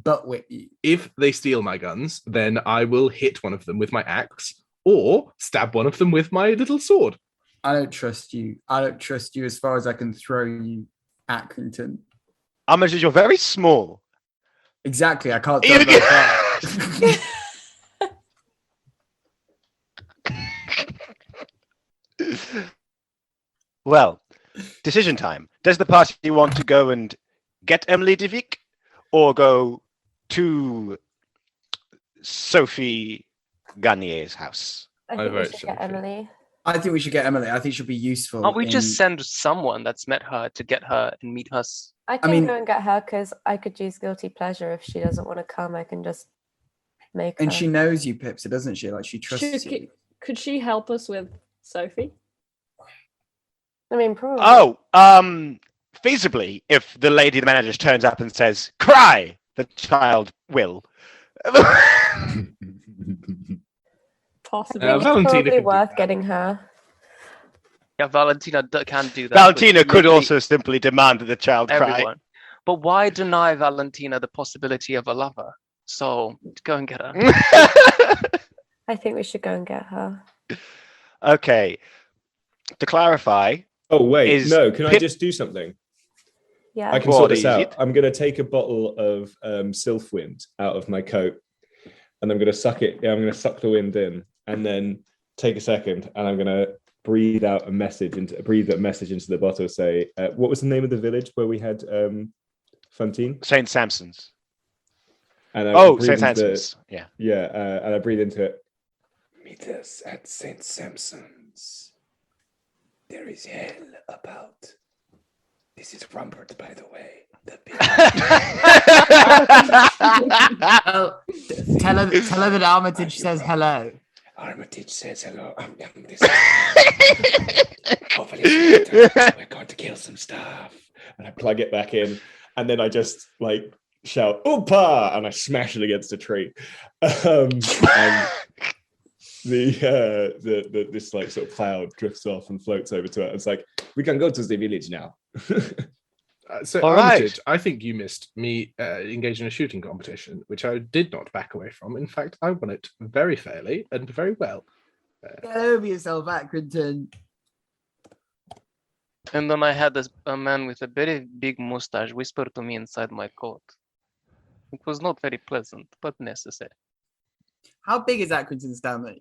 butt whip you. If they steal my guns, then I will hit one of them with my axe, or stab one of them with my little sword. I don't trust you. I don't trust you as far as I can throw you, Accrington. Armitage, you're very small. Exactly. I can't throw that far. Well, decision time. Does the party want to go and get Emily Duvik, or go to Sophie Garnier's house? I I think we vote should get Sophie. Emily. I think we should get Emily. I think she'll be useful. can't we just in- send someone that's met her to get her and meet us? I can mean- go and get her because I could use guilty pleasure. If she doesn't want to come, I can just make And her. she knows you, Pipsa, doesn't she? Like she trusts you. Could she help us with Sophie? I mean, probably. Oh, feasibly, if the lady, the manager, turns up and says, "Cry," the child will. Possibly. I think Valentina it's could probably do worth that. getting her. Yeah, Valentina can do that. but Valentina could literally also simply demand that the child cry. everyone. But why deny Valentina the possibility of a lover? So go and get her. I think we should go and get her. Okay. To clarify, Oh wait, Is no. Can I Pip- just do something? Yeah. I can What sort this is out. it? I'm going to take a bottle of Sylphwind out of my coat, and I'm going to suck it. Yeah, I'm going to suck the wind in, and then take a second, and I'm going to breathe that message into the bottle. Say, what was the name of the village where we had Fantine? St. Sampson's. And I Oh, breathe St. into the- Sampson's. Yeah. Yeah, and I breathe into it. Meet us at St. Sampson's. There is hell about. This is Rumpert, by the way. The Oh, tell her that Armitage says hello. Armitage says hello. This hopefully we're going to kill some stuff. And I plug it back in, and then I just like shout "Oopa!" and I smash it against a tree. And this like sort of cloud drifts off and floats over to it. It's like, we can go to the village now. So, All right. Armitage, I think you missed me engaged in a shooting competition, which I did not back away from. In fact, I won it very fairly and very well. Get over yourself, Accrington. And then I had a man with a very big mustache whisper to me inside my coat. It was not very pleasant, but necessary. How big is Accrington, Stanley?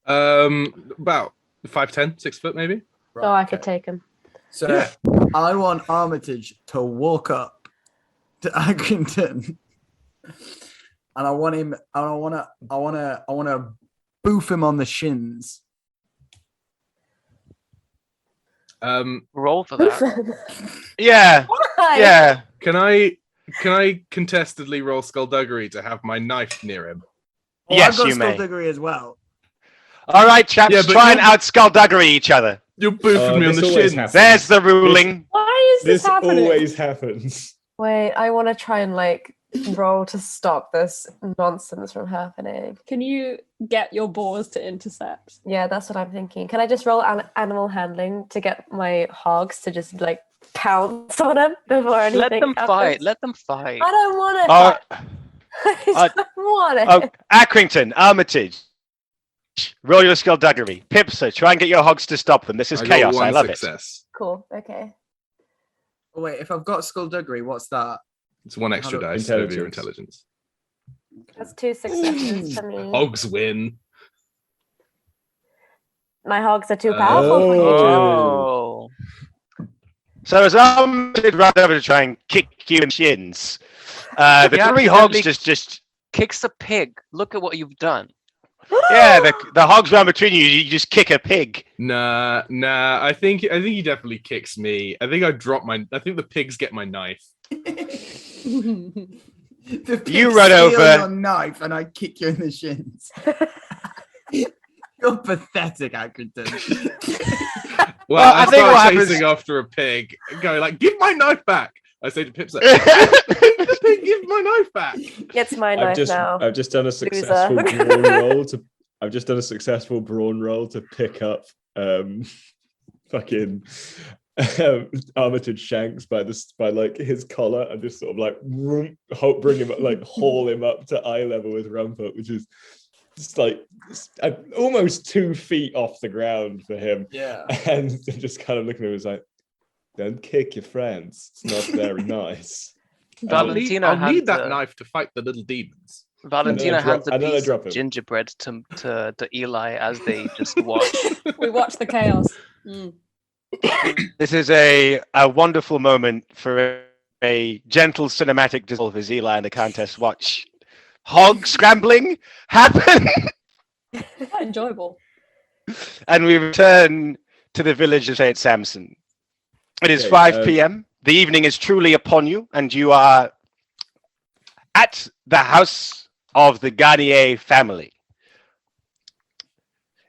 About 5'10", 6 foot maybe. Oh, I could take him. So Yeah. I want Armitage to walk up to Accrington, and I want him. And I want to boof him on the shins. Roll for that. Yeah. Why? Yeah. Can I contestedly roll skullduggery to have my knife near him? Oh, Yes, I've got you may. skullduggery as well. All right, chaps, Yeah, but try and you- out skullduggery each other. You're boofing me on this the always shins. happens. There's the ruling. Why is this This happening? always happens. Wait, I want to try and like roll to stop this nonsense from happening. Can you get your boars to intercept? Yeah, that's what I'm thinking. Can I just roll animal handling to get my hogs to just like pounce on him before anything Let them happens? fight. Let them fight. I don't want to. All, I don't want it. Oh, Accrington, Armitage. Roll your skullduggery. Pipsa, try and get your hogs to stop them. This is I got chaos. one I love success. Cool. Okay. Oh, wait, if I've got skullduggery, what's that? It's one extra How do- dice over your intelligence. That's 2 successes for me. Hogs win. My hogs are too powerful for you. Oh. So as Armitage ran over to try and kick you in the shins, the Yeah, three but hogs only- just Kicks a pig. Look at what you've done. yeah, the hogs run between you. You just kick a pig. Nah. I think he definitely kicks me. I think I drop my. I think the pigs get my knife. The pigs You run steal over- your knife and I kick you in the shins. You're pathetic, Accrington. Well, I I think start what chasing happens- after a pig, going like, "Give my knife back!" I say to Pipsa, "The pig, give my knife back!" It's my knife now. I've just done a successful brawn roll to. I've just done a successful brawn roll to pick up fucking Armitage Shanks by like his collar and just sort of like bring him like haul him up to eye level with Rumpert, which is just like almost 2 feet off the ground for him. Yeah. And just kind of looking at him, was like, "Don't kick your friends. It's not very nice." Valentina I'll need hands that a- knife to fight the little demons. Valentina hands a and then I piece drop of it. gingerbread to Eli as they just watch. We watch the chaos. Mm. This is a wonderful moment for a gentle cinematic dissolve as Eli and the Countess watch hog scrambling happen. Quite enjoyable. And we return to the village of St. Samson. It is Okay, 5 p.m. The evening is truly upon you, and you are at the house of the Garnier family.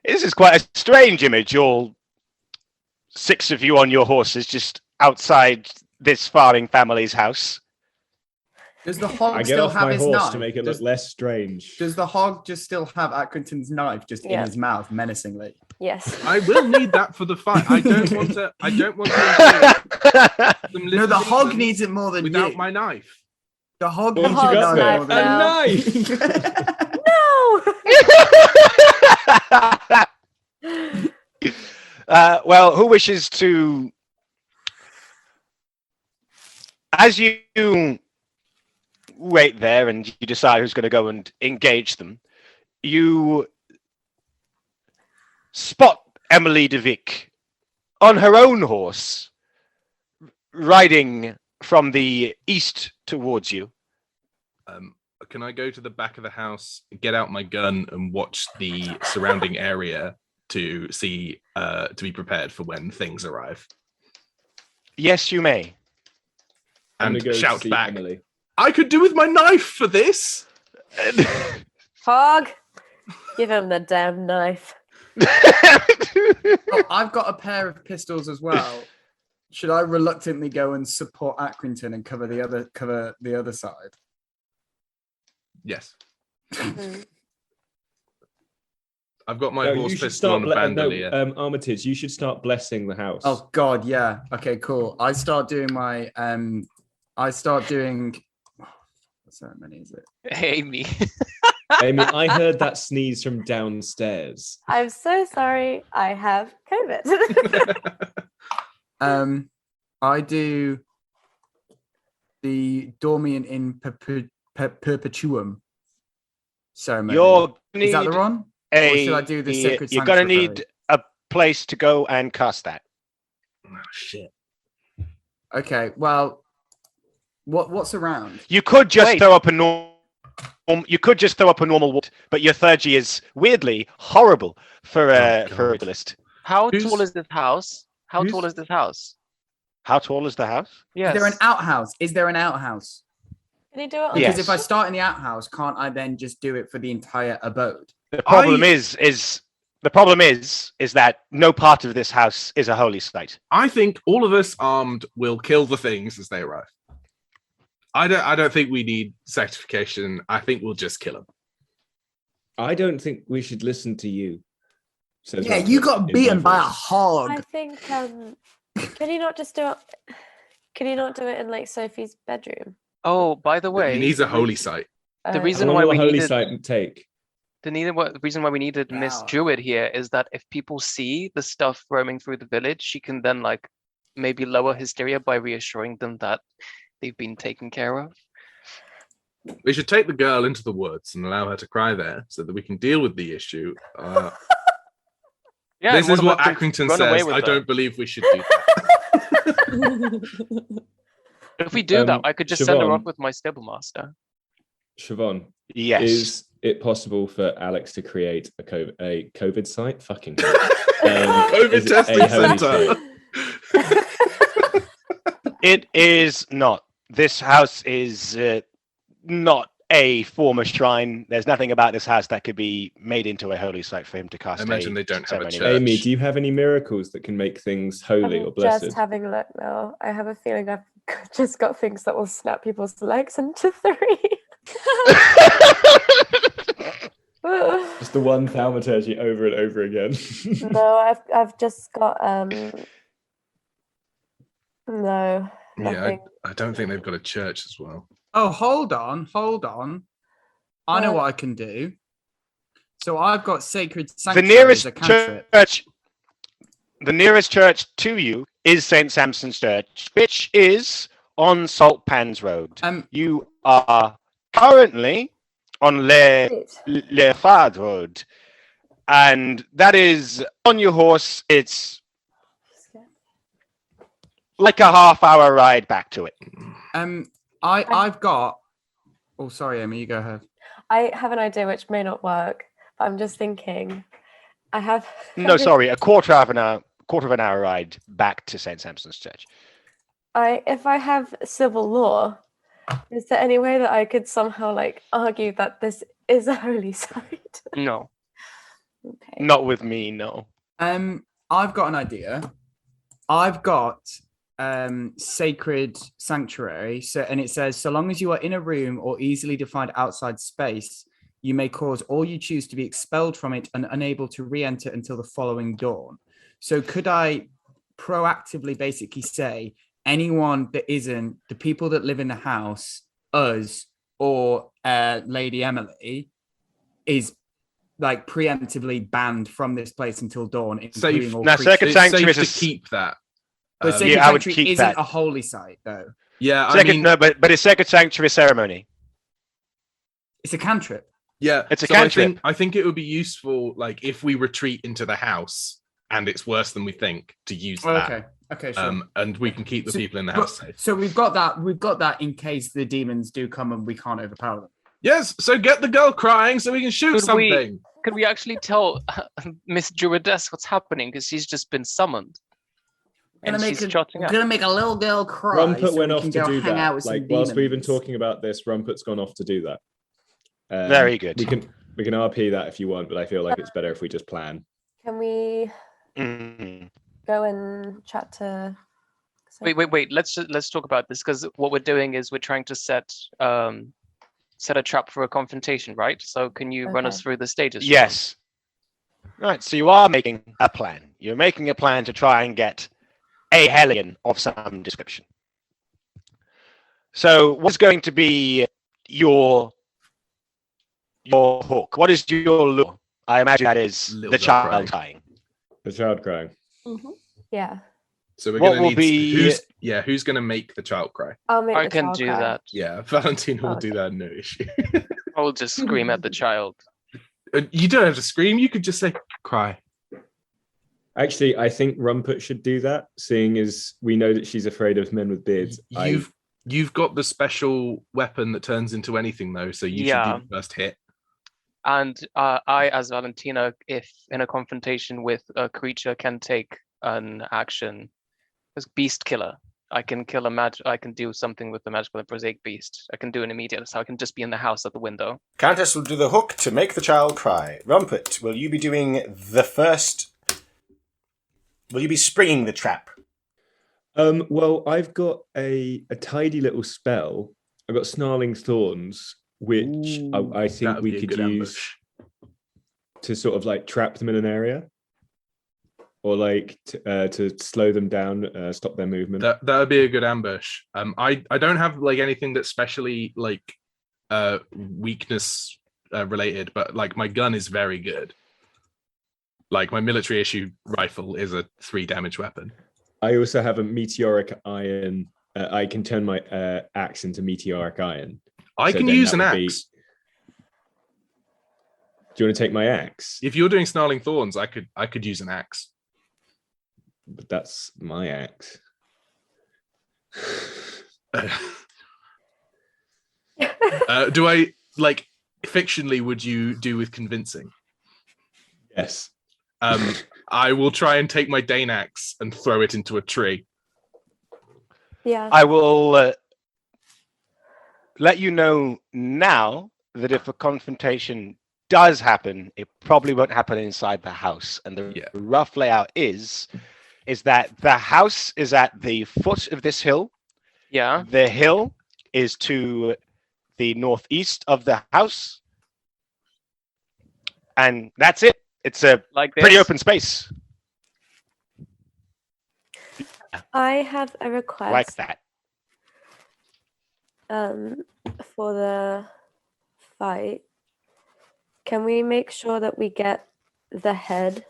This is quite a strange image, all 6 of you on your horses just outside this farming family's house. Does the hog I get still off have my his horse knife? to make it does, look less strange. does the hog just still have Accrington's knife just in Yeah. his mouth menacingly? Yes. I will need that for the fight. I don't want to engage some No, the little hog demons needs it more than without you. my knife. The hog What needs have you it got more there? than A you. knife! No. Well, who wishes to... As you wait there and you decide who's going to go and engage them, you spot Emily de Vic on her own horse, riding from the east towards you. Can I go to the back of the house, get out my gun, and watch the surrounding area to see to be prepared for when things arrive? Yes, you may. I'm And gonna go shout see back, Emily. "I could do with my knife for this." Hog. Give him the damn knife. Oh, I've got a pair of pistols as well. Should I reluctantly go and support Accrington and cover the other side? Yes, Mm. I've got my No, horse you should pistol on start. the bandolier. Armitage, you should start blessing the house. Oh God, yeah. Okay, cool. I start doing my What ceremony is it? Amy. Amy, I heard that sneeze from downstairs. I'm so sorry. I have COVID. I do the Dormiant in Perpetuum ceremony. Is that the one? Or should I do the Sacred You're going to Sanctuary? need a place to go and cast that. Oh shit! Okay, well, what's around? You could just Wait. throw up a normal. You could just throw up a normal wall, but your theurgy is weirdly horrible for a God. herbalist. How Who's- tall is this house? How who's- tall is this house? How tall is the house? Yes. Is there an outhouse? Is there an outhouse? Can you do it on Yes. Because if I start in the outhouse, can't I then just do it for the entire abode? The problem is that no part of this house is a holy site. I think all of us armed will kill the things as they arrive. I don't think we need sanctification. I think we'll just kill them. I don't think we should listen to you. says Yeah, Rumpert you got in beaten my by a voice. hog. I think can you not just do it? Can you not do it in like Sophie's bedroom? Oh, by the He way, needs a holy site. The Uh, reason How long why will we a holy needed sight take? the reason why we needed Miss Wow. Druid here is that if people see the stuff roaming through the village, she can then like maybe lower hysteria by reassuring them that they've been taken care of. We should take the girl into the woods and allow her to cry there so that we can deal with the issue. Yeah, This and is one what of us can Accrington run away says. with I her. don't believe we should do that. If we do that, I could just send her off Siobhan. with my stable master. Siobhan, Yes. is it possible for Alex to create a COVID site? Fucking hell. COVID is it testing a holy center. site? It is not. This house is not a former shrine. There's nothing about this house that could be made into a holy site for him to cast. I imagine they don't have a ceremony. church. Amy, do you have any miracles that can make things holy or I'm blessed? just having a look now. I have a feeling I've just got things that will snap people's legs into three. Just the one thaumaturgy over and over again. No, I've just got no. Yeah, Nothing. I don't think they've got a church as well. Oh, hold on. I know What? what I can do. So I've got sacred The sanctuary nearest as a cantrip. church to you is St. Samson's Church, which is on Salt Pans Road. You are currently on Le Fard Road, and that is on your horse. It's like a half-hour ride back to it. I've got. Oh, sorry, Amy. You go ahead. I have an idea which may not work, but I'm just thinking. I have. No, sorry, a quarter of an hour ride back to St. Samson's Church. If I have civil law, is there any way that I could somehow like argue that this is a holy site? No. Okay. Not with me, no. I've got an idea. I've got sacred sanctuary. And it says, so long as you are in a room or easily defined outside space, you may cause all you choose to be expelled from it and unable to re-enter until the following dawn. So could I proactively basically say anyone that isn't the people that live in the house, us, or Lady Emily is like preemptively banned from this place until dawn, including Safe. all Now, creatures? Sacred It's Sanctuary safe is to keep that. But sacred yeah, I would sanctuary keep isn't that. a holy site, though. Yeah, I mean, But it's Sacred Sanctuary ceremony. It's a cantrip. yeah. It's a so cantrip. I think it would be useful, like if we retreat into the house and it's worse than we think, to use that. Okay, sure. And we can keep the So- people in the but- house safe. So we've got that in case the demons do come and we can't overpower them. Yes. So get the girl crying so we can shoot Could we- something. Could we actually tell Miss Druidess what's happening? Because she's just been summoned. And she's trotting up. gonna make a little girl cry. Rumpert so went we off can to go do hang out that. with some Like whilst we've been demons. talking about this, Rumpert's gone off to do that. Very good. We can RP that if you want, but I feel like it's better if we just plan. Can we Mhm. go and chat to? Wait. Let's talk about this, because what we're doing is we're trying to set a trap for a confrontation, right? So can you run us Okay. through the stages? Siobhan? Yes. Right, so you are making a plan. You're making a plan to try and get a hellion of some description. So what's going to be your hook? What is your lure? I imagine that is Little the girl child crying. crying. The child crying. Yeah, So we're What gonna will need be- who's gonna make the child cry? I'll make. I the can child do cry. that. Yeah, Valentina will do Okay. that, no issue. I will just scream at the child. You don't have to scream, you could just say cry. Actually, I think Rumpert should do that, seeing as we know that she's afraid of men with beards. You've got the special weapon that turns into anything though, so you Yeah. should do the first hit. And I, as Valentina, if in a confrontation with a creature, can take an action as beast killer. I can kill I can do something with the magical and prosaic beast. I can do an immediate, so I can just be in the house at the window. Countess will do the hook to make the child cry. Rumpert, will you be doing the first? Will you be springing the trap? Well, I've got a tidy little spell. I've got Snarling Thorns, which I think That'd we be a could good use ambush. to sort of like trap them in an area, or like to slow them down, stop their movement. That would be a good ambush. I don't have like anything that's specially like weakness related, but like my gun is very good. Like my military issue rifle is a 3 damage weapon. I also have a meteoric iron. I can turn my axe into meteoric iron. I So can then use that an would be- axe. Do you want to take my axe? If you're doing snarling thorns, I could use an axe. But that's my axe. Do I like fictionally? Would you do with convincing? Yes. I will try and take my Dane axe and throw it into a tree. Yeah. I will let you know now that if a confrontation does happen, it probably won't happen inside the house. And the rough layout is that the house is at the foot of this hill. Yeah. The hill is to the northeast of the house. And that's it. It's a Like this. pretty open space. I have a request. Like that. For the fight. Can we make sure that we get the head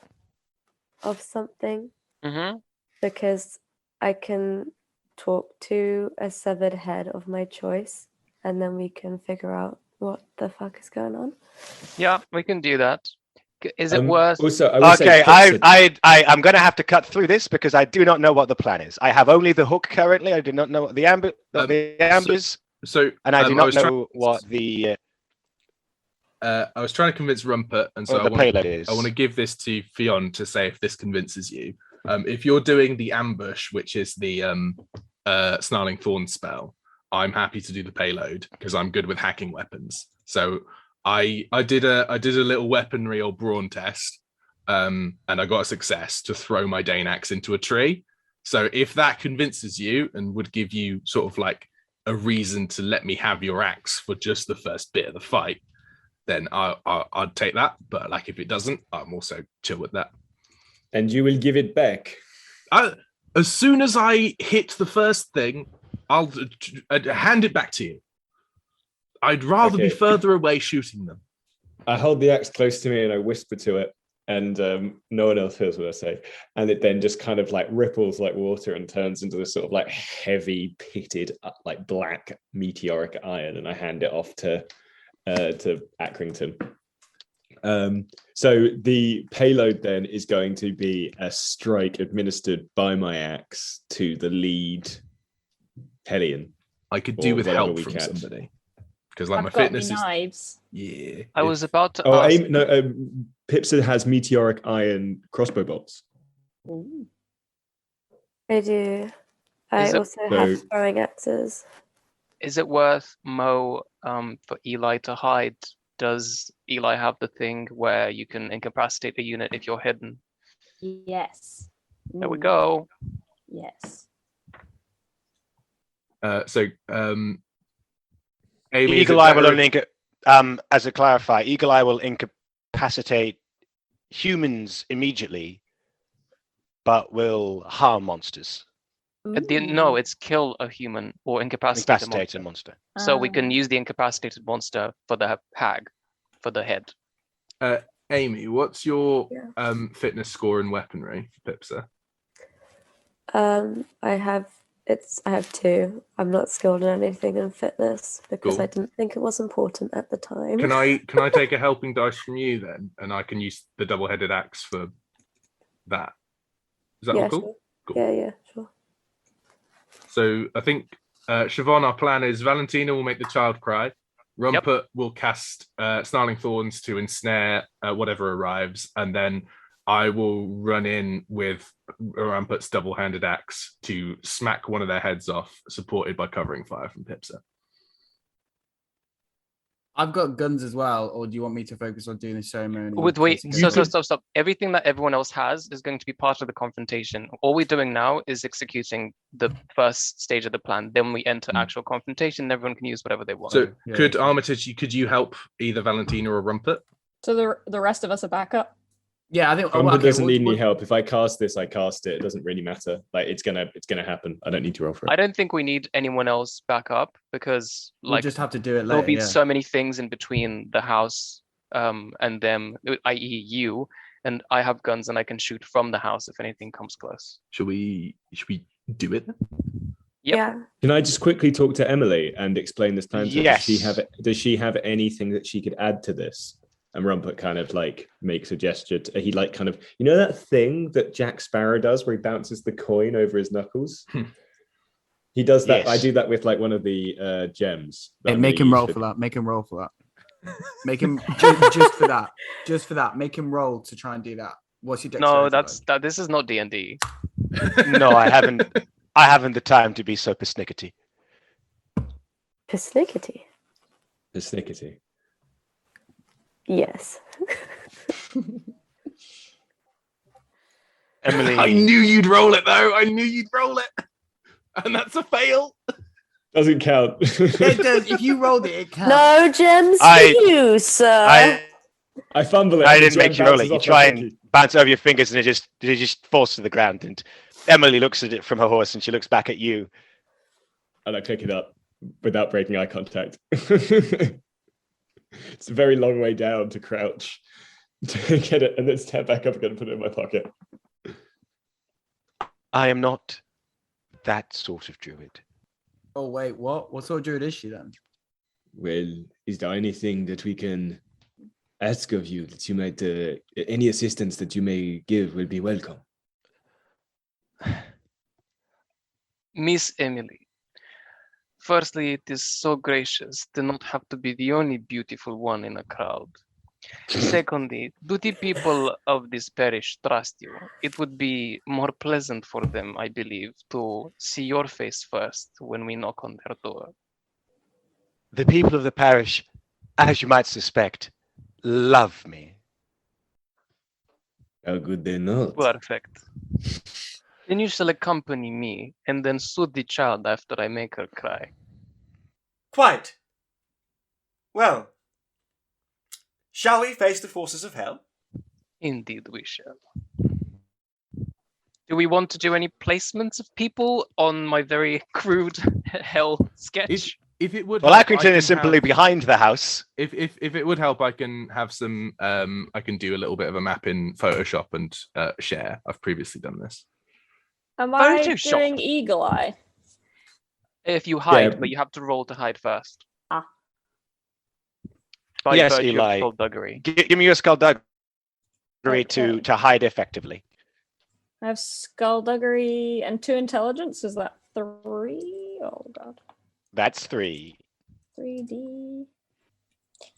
of something? Mm-hmm. Because I can talk to a severed head of my choice, and then we can figure out what the fuck is going on. Yeah, we can do that. Is it worth? Also, I will Okay, say Pipsa- I'm going to have to cut through this because I do not know what the plan is. I have only the hook currently. I do not know what the ambers, So and I do not was know what the I was trying to convince Rumpert, and so the payload is. I want to give this to Fionn to say if this convinces you. If you're doing the ambush, which is the snarling thorn spell, I'm happy to do the payload because I'm good with hacking weapons. So I did a little weaponry or brawn test, and I got a success to throw my Dane axe into a tree. So if that convinces you and would give you sort of like a reason to let me have your axe for just the first bit of the fight, then I'd take that. But like if it doesn't, I'm also chill with that. And you will give it back. As soon as I hit the first thing, I'll hand it back to you. I'd rather be Okay. further away shooting them. I hold the axe close to me and I whisper to it, and no one else hears what I say. And it then just kind of like ripples like water and turns into this sort of like heavy pitted, like black meteoric iron. And I hand it off to Accrington. So the payload then is going to be a strike administered by my axe to the lead hellion. I could do Or with whatever help we from catch. somebody because like I've my got fitness me is knives. yeah. I was about to Oh, ask. Pipsa has meteoric iron crossbow bolts. Ooh. I do. I Is it- also have So- throwing axes. Is it worth Mo for Eli to hide? Does Eli have the thing where you can incapacitate a unit if you're hidden? Yes. There we Ooh, go. Yes. Amy, is Eagle it Eye will better only as to clarify, Eagle Eye will incapacitate humans immediately, but will harm monsters. No, Ooh. it's kill a human or incapacitate a Incapacitate monster. a monster. So we can Ah. use the incapacitated monster for the hag, for the head. Amy, what's your Yeah. fitness score in weaponry, Pipsa? I have 2. I'm not skilled in anything in fitness because I Cool. didn't think it was important at the time. Can I take a helping dice from you then, and I can use the double-headed axe for that? Is that all Yeah, cool? sure. Cool. Yeah, sure. So I think Siobhan, our plan is Valentina will make the child cry. Rumpert will cast Snarling Thorns to ensnare whatever arrives, and then I will run in with Rumpert's double-handed axe to smack one of their heads off, supported by covering fire from Pipsa. I've got guns as well, or do you want me to focus on doing the ceremony? Wait, You stop. Everything that everyone else has is going to be part of the confrontation. All we're doing now is executing the first stage of the plan. Then we enter actual confrontation. Everyone can use whatever they want. So Yeah, Armitage, could you help either Valentina or Rumpert? So the rest of us are back up. Yeah, I think Rumpert okay, doesn't need any help. If I cast this, I cast it. It doesn't really matter. Like it's gonna happen. I don't need to roll for it. I don't think we need anyone else back up because We'll like just have to do it there'll later. be Yeah. so many things in between the house and them, i.e. you, and I have guns and I can shoot from the house if anything comes close. Should we do it then? Yep. Yeah. Can I just quickly talk to Emily and explain this plan to her? Yes. Does she have anything that she could add to this? And Rumpert kind of like makes a gesture. He like kind of, you know that thing that Jack Sparrow does where he bounces the coin over his knuckles? He does that. Yes. I do that with like one of the gems. that Hey, I'm make gonna him use roll for that. Make him roll for that. Make him just for that. Just for that. Make him roll to try and do that. What's your No, dexterity? this is not D&D. No, I haven't. I haven't the time to be so persnickety. Persnickety. Persnickety. Yes. Emily, I knew you'd roll it though. I knew you'd roll it, and that's a fail. Doesn't count. It does. If you rolled it, it counts. No gems I- for you, sir. I fumble it. I and the didn't make gem you roll it. bounces You off my try and pinky. bounce over your fingers, and it just falls to the ground. And Emily looks at it from her horse, and she looks back at you. And I pick it up without breaking eye contact. It's a very long way down to crouch to get it and then step back up again and put it in my pocket. I am not that sort of druid. Oh wait, what? What sort of druid is she then? Well, is there anything that we can ask of you that you might, any assistance that you may give will be welcome? Miss Emily. Firstly, it is so gracious to not have to be the only beautiful one in a crowd. Secondly, do the people of this parish trust you? It would be more pleasant for them, I believe, to see your face first when we knock on their door. The people of the parish, as you might suspect, love me. How good they not? Perfect. Then you shall accompany me and then soothe the child after I make her cry. Quite. Well, shall we face the forces of hell? Indeed we shall. Do we want to do any placements of people on my very crude hell sketch? If it would, Well, help, I Accrington can is simply have- behind the house. If it would help, I can have some. I can do a little bit of a map in Photoshop and share. I've previously done this. Am I Photoshop. doing Eagle Eye? If you hide, Yeah. but you have to roll to hide first. Ah. By Yes, virtue of Eli. skullduggery. Give me your skullduggery Okay. to hide effectively. I have skullduggery and 2 intelligence. Is that 3? Oh god. That's 3. 3D.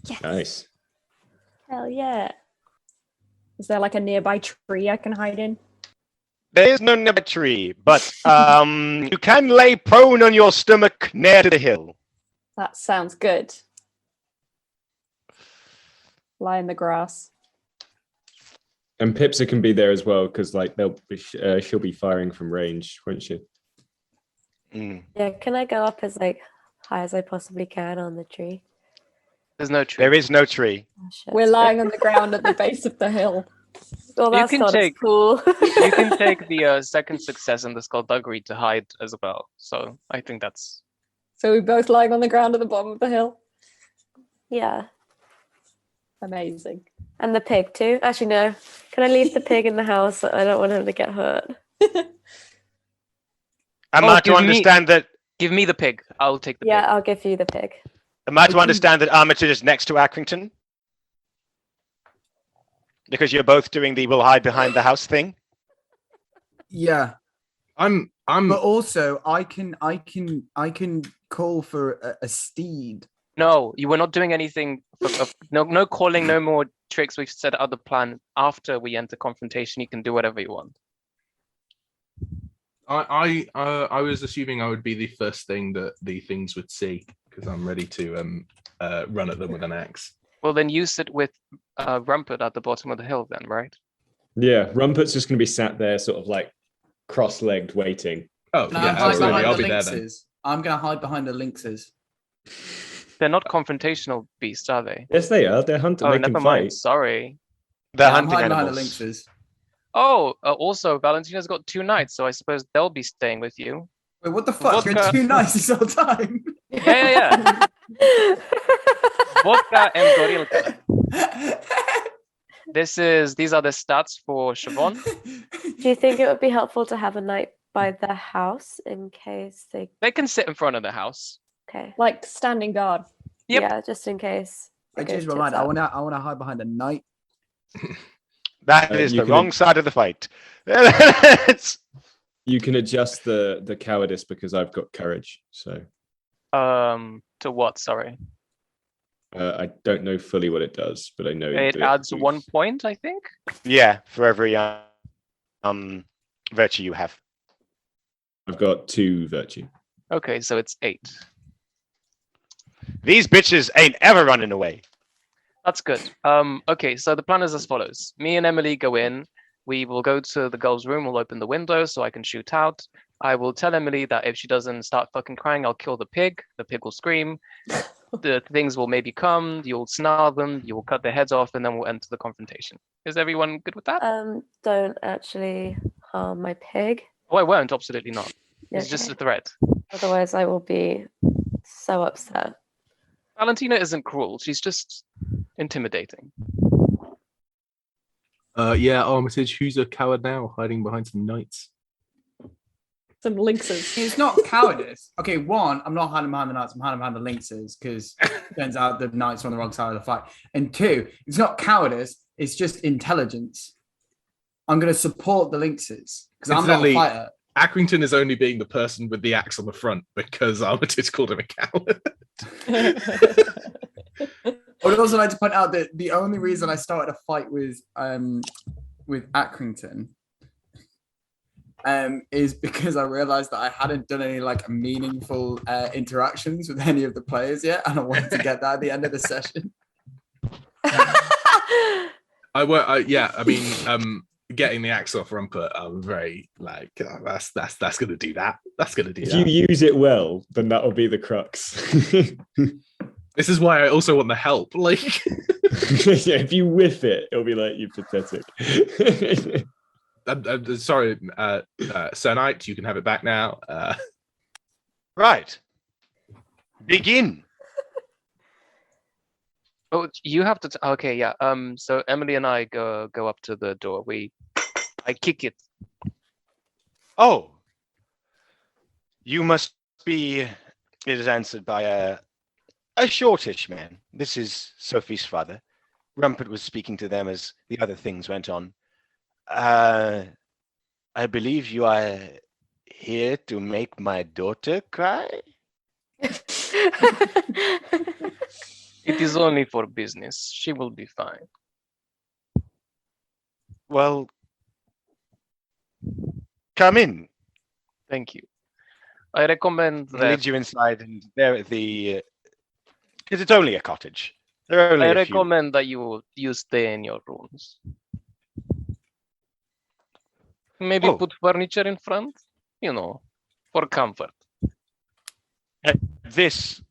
Yes. Nice. Hell yeah. Is there like a nearby tree I can hide in? There is no nearby tree, but you can lay prone on your stomach near to the hill. That sounds good. Lie in the grass. And Pipsa can be there as well because like she'll be firing from range, won't she? Mm. Yeah, can I go up as like high as I possibly can on the tree? There's no tree. There is no tree. Oh, shit. We're lying on the ground at the base of the hill. Well, You that's can not as take- cool. You can take the second success in the skullduggery to hide as well. So I think that's... So we're both lying on the ground at the bottom of the hill. Yeah, Amazing. and the pig too. Actually, no. Can I leave the pig in the house? I don't want him to get hurt. Am Oh, I to give me- understand that? Give me the pig. I'll take the Yeah, pig. I'll give you the pig. Am I to understand that Armitage is next to Accrington? Because you're both doing the "we'll hide behind the house" thing. Yeah, I'm. but also I can call for a steed. No, you were not doing anything. No calling, no more tricks. We've set out the plan. After we enter confrontation, you can do whatever you want. I was assuming I would be the first thing that the things would see because I'm ready to run at them with an axe. Well, then you sit with Rumpert at the bottom of the hill then, right? Yeah, Rumpert's just going to be sat there, sort of like cross-legged, waiting. Oh Can I yeah, hide absolutely. behind I'll the be there then. lynxes? I'm gonna hide behind the lynxes. They're not confrontational beasts, are they? Yes, they are. They're hunting. Oh, they can never fight. mind. Sorry. They're I'm hunting hiding behind the animals. lynxes. Oh, also, Valentina's got 2 knights, so I suppose they'll be staying with you. Wait, what the fuck? You're Vodka. too nice this whole time. Yeah. Vodka and Gorilka. These are the stats for Siobhan. Do you think it would be helpful to have a knight by the house in case they? They can sit in front of the house. Okay. Like standing guard. Yep. Yeah, just in case. I it goes changed my tits mind. up. I wanna hide behind a knight. That is you the can- wrong side of the fight. It's- You can adjust the cowardice because I've got courage. So To what? Sorry. I don't know fully what it does, but I know It that adds boosts- 1 point, I think. yeah, for every virtue you have. I've got 2 virtue. Okay, so it's 8. These bitches ain't ever running away. That's good. Okay, so the plan is as follows. Me and Emily go in. We will go to the girl's room. We'll open the window so I can shoot out. I will tell Emily that if she doesn't start fucking crying, I'll kill the pig. The pig will scream. The things will maybe come. You'll snarl them. You will cut their heads off, and then we'll enter the confrontation. Is everyone good with that? Don't actually harm my pig. Oh, I won't. Absolutely not. It's just a Okay. threat. Otherwise, I will be so upset. Valentina isn't cruel. She's just intimidating. Yeah, Armitage, who's a coward now, hiding behind some knights? Some lynxes. It's not cowardice. Okay, one, I'm not hiding behind the knights, I'm hiding behind the lynxes because turns out the knights are on the wrong side of the fight. And 2, it's not cowardice, it's just intelligence. I'm going to support the lynxes because I'm not a Incidentally, fighter. Accrington is only being the person with the axe on the front because Armitage called him a coward. I would also like to point out that the only reason I started a fight with Accrington is because I realized that I hadn't done any like meaningful interactions with any of the players yet, and I wanted to get that at the end of the session. Getting the axe off Rumpert, I'm very like, oh, that's gonna do that. That's gonna do If that. you use it well, then that'll be the crux. This is why I also want the help. Like, Yeah, if you whiff it, it'll be like, you pathetic. I'm sorry, Sir Knight, you can have it back now. Right. Begin. Oh, you have to. Okay, yeah. So Emily and I go up to the door. I kick it. Oh. You must be. It is answered by a shortish man. This is Sophie's father. Rumpert was speaking to them as the other things went on. I believe you are here to make my daughter cry? It is only for business. She will be fine. Well, come in. Thank you. I recommend I'll that. lead you inside, and there at the. Because it's only a cottage. There are only I a few. recommend that you stay in your rooms. Maybe Oh. put furniture in front, for comfort. This.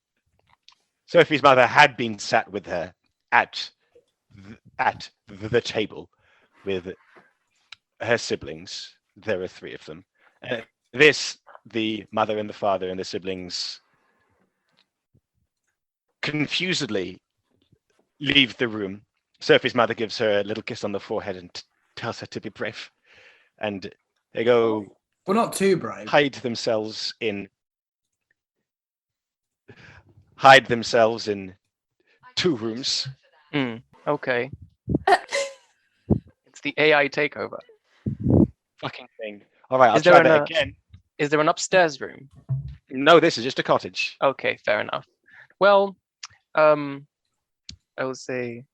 Sophie's mother had been sat with her at the table with her siblings. There are 3 of them. The mother and the father and the siblings confusedly leave the room. Sophie's mother gives her a little kiss on the forehead and tells her to be brave. And they go We're not too brave. hide themselves in 2 rooms. Okay. It's the AI takeover. Fucking thing. All right, I'll Is there try that an, again. Is there an upstairs room? No, this is just a cottage. Okay, fair enough. Well, I will say,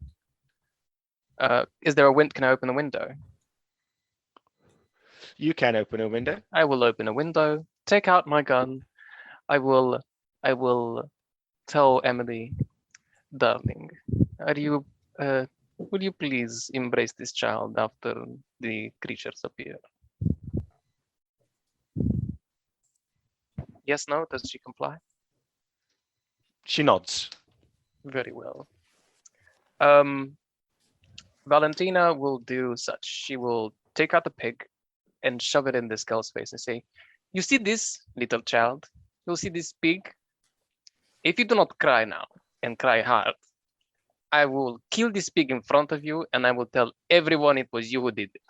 is there a wind? Can I open a window? You can open a window. I will open a window, take out my gun. I will tell Emily, darling, will you please embrace this child after the creatures appear? Yes, no? Does she comply? She nods. Very well. Valentina will do such. She will take out the pig and shove it in this girl's face and say, "You see this, little child? You see this pig? If you do not cry now and cry hard, I will kill this pig in front of you and I will tell everyone it was you who did it.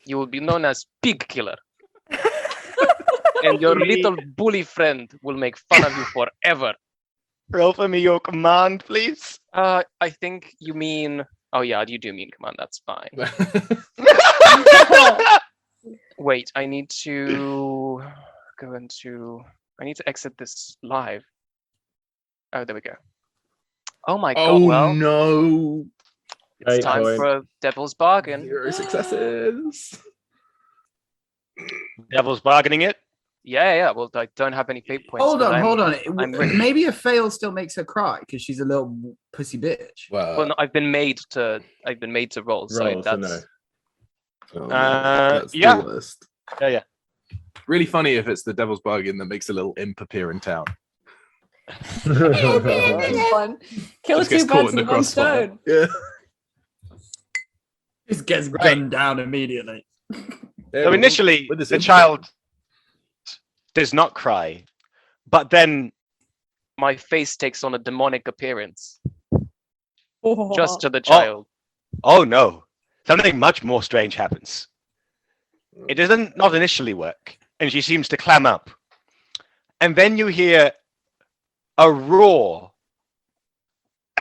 You will be known as Pig Killer. And your little bully friend will make fun of you forever." Roll for me your command, please. I think you mean... Oh yeah, you do mean command, that's fine. Wait, I need to go into... I need to exit this live. Oh, there we go. Oh my god, well, no. it's time for a devil's bargain. 0 successes. Devil's bargaining it. Yeah, well, I don't have any fate points. Hold but on. I'm ready. Maybe a fail still makes her cry because she's a little pussy bitch. Well, no, I've been made to roll, so Roll, so that's... no. That's yeah. the worst. Yeah. Really funny if it's the devil's bargain that makes a little imp appear in town. Fun. Kill Just gets two caught birds in the with one crossfire. stone. Yeah. Just gets gunned down immediately. So initially, With this the imp. child does not cry, but then My face takes on a demonic appearance, Oh. just to the child. oh no, something much more strange happens. It doesn't not initially work, and she seems to clam up. And then you hear a roar,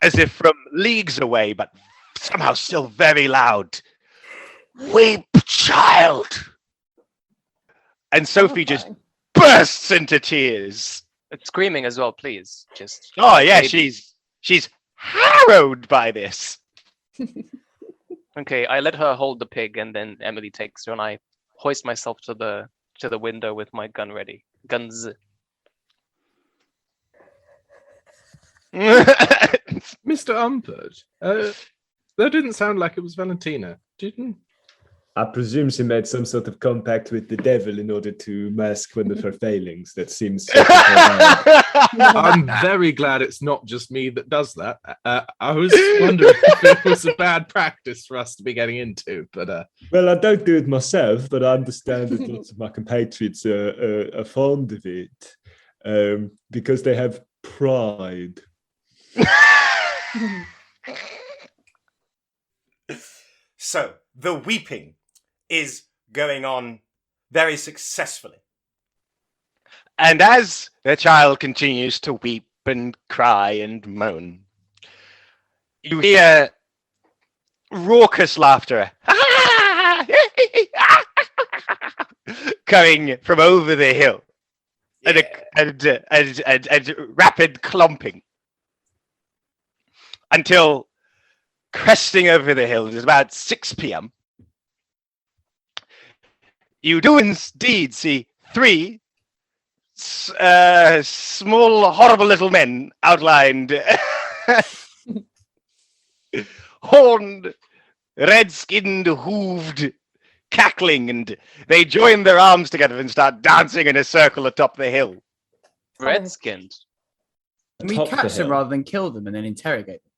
as if from leagues away, but somehow still very loud. "Weep, child!" And Sophie just bursts into tears. Screaming as well, please. Just Oh yeah, maybe. she's harrowed by this. Okay, I let her hold the pig, and then Emily takes her, and I hoist myself to the window with my gun ready. Guns. Mr. Rumpert, that didn't sound like it was Valentina. Didn't? I presume she made some sort of compact with the devil in order to mask one of her failings. That seems. I'm very glad it's not just me that does that. I was wondering if it was a bad practice for us to be getting into, but Well, I don't do it myself, but I understand that lots of my compatriots are fond of it because they have pride. So the weeping is going on very successfully. And as the child continues to weep and cry and moan, you hear raucous laughter coming from over the hill, and rapid clumping until cresting over the hill. It is about 6 p.m. You do indeed see 3 small, horrible little men outlined, horned, red-skinned, hooved, cackling, and they join their arms together and start dancing in a circle atop the hill. Red-skinned. Can we Top the catch them hill. rather than kill them and then interrogate them?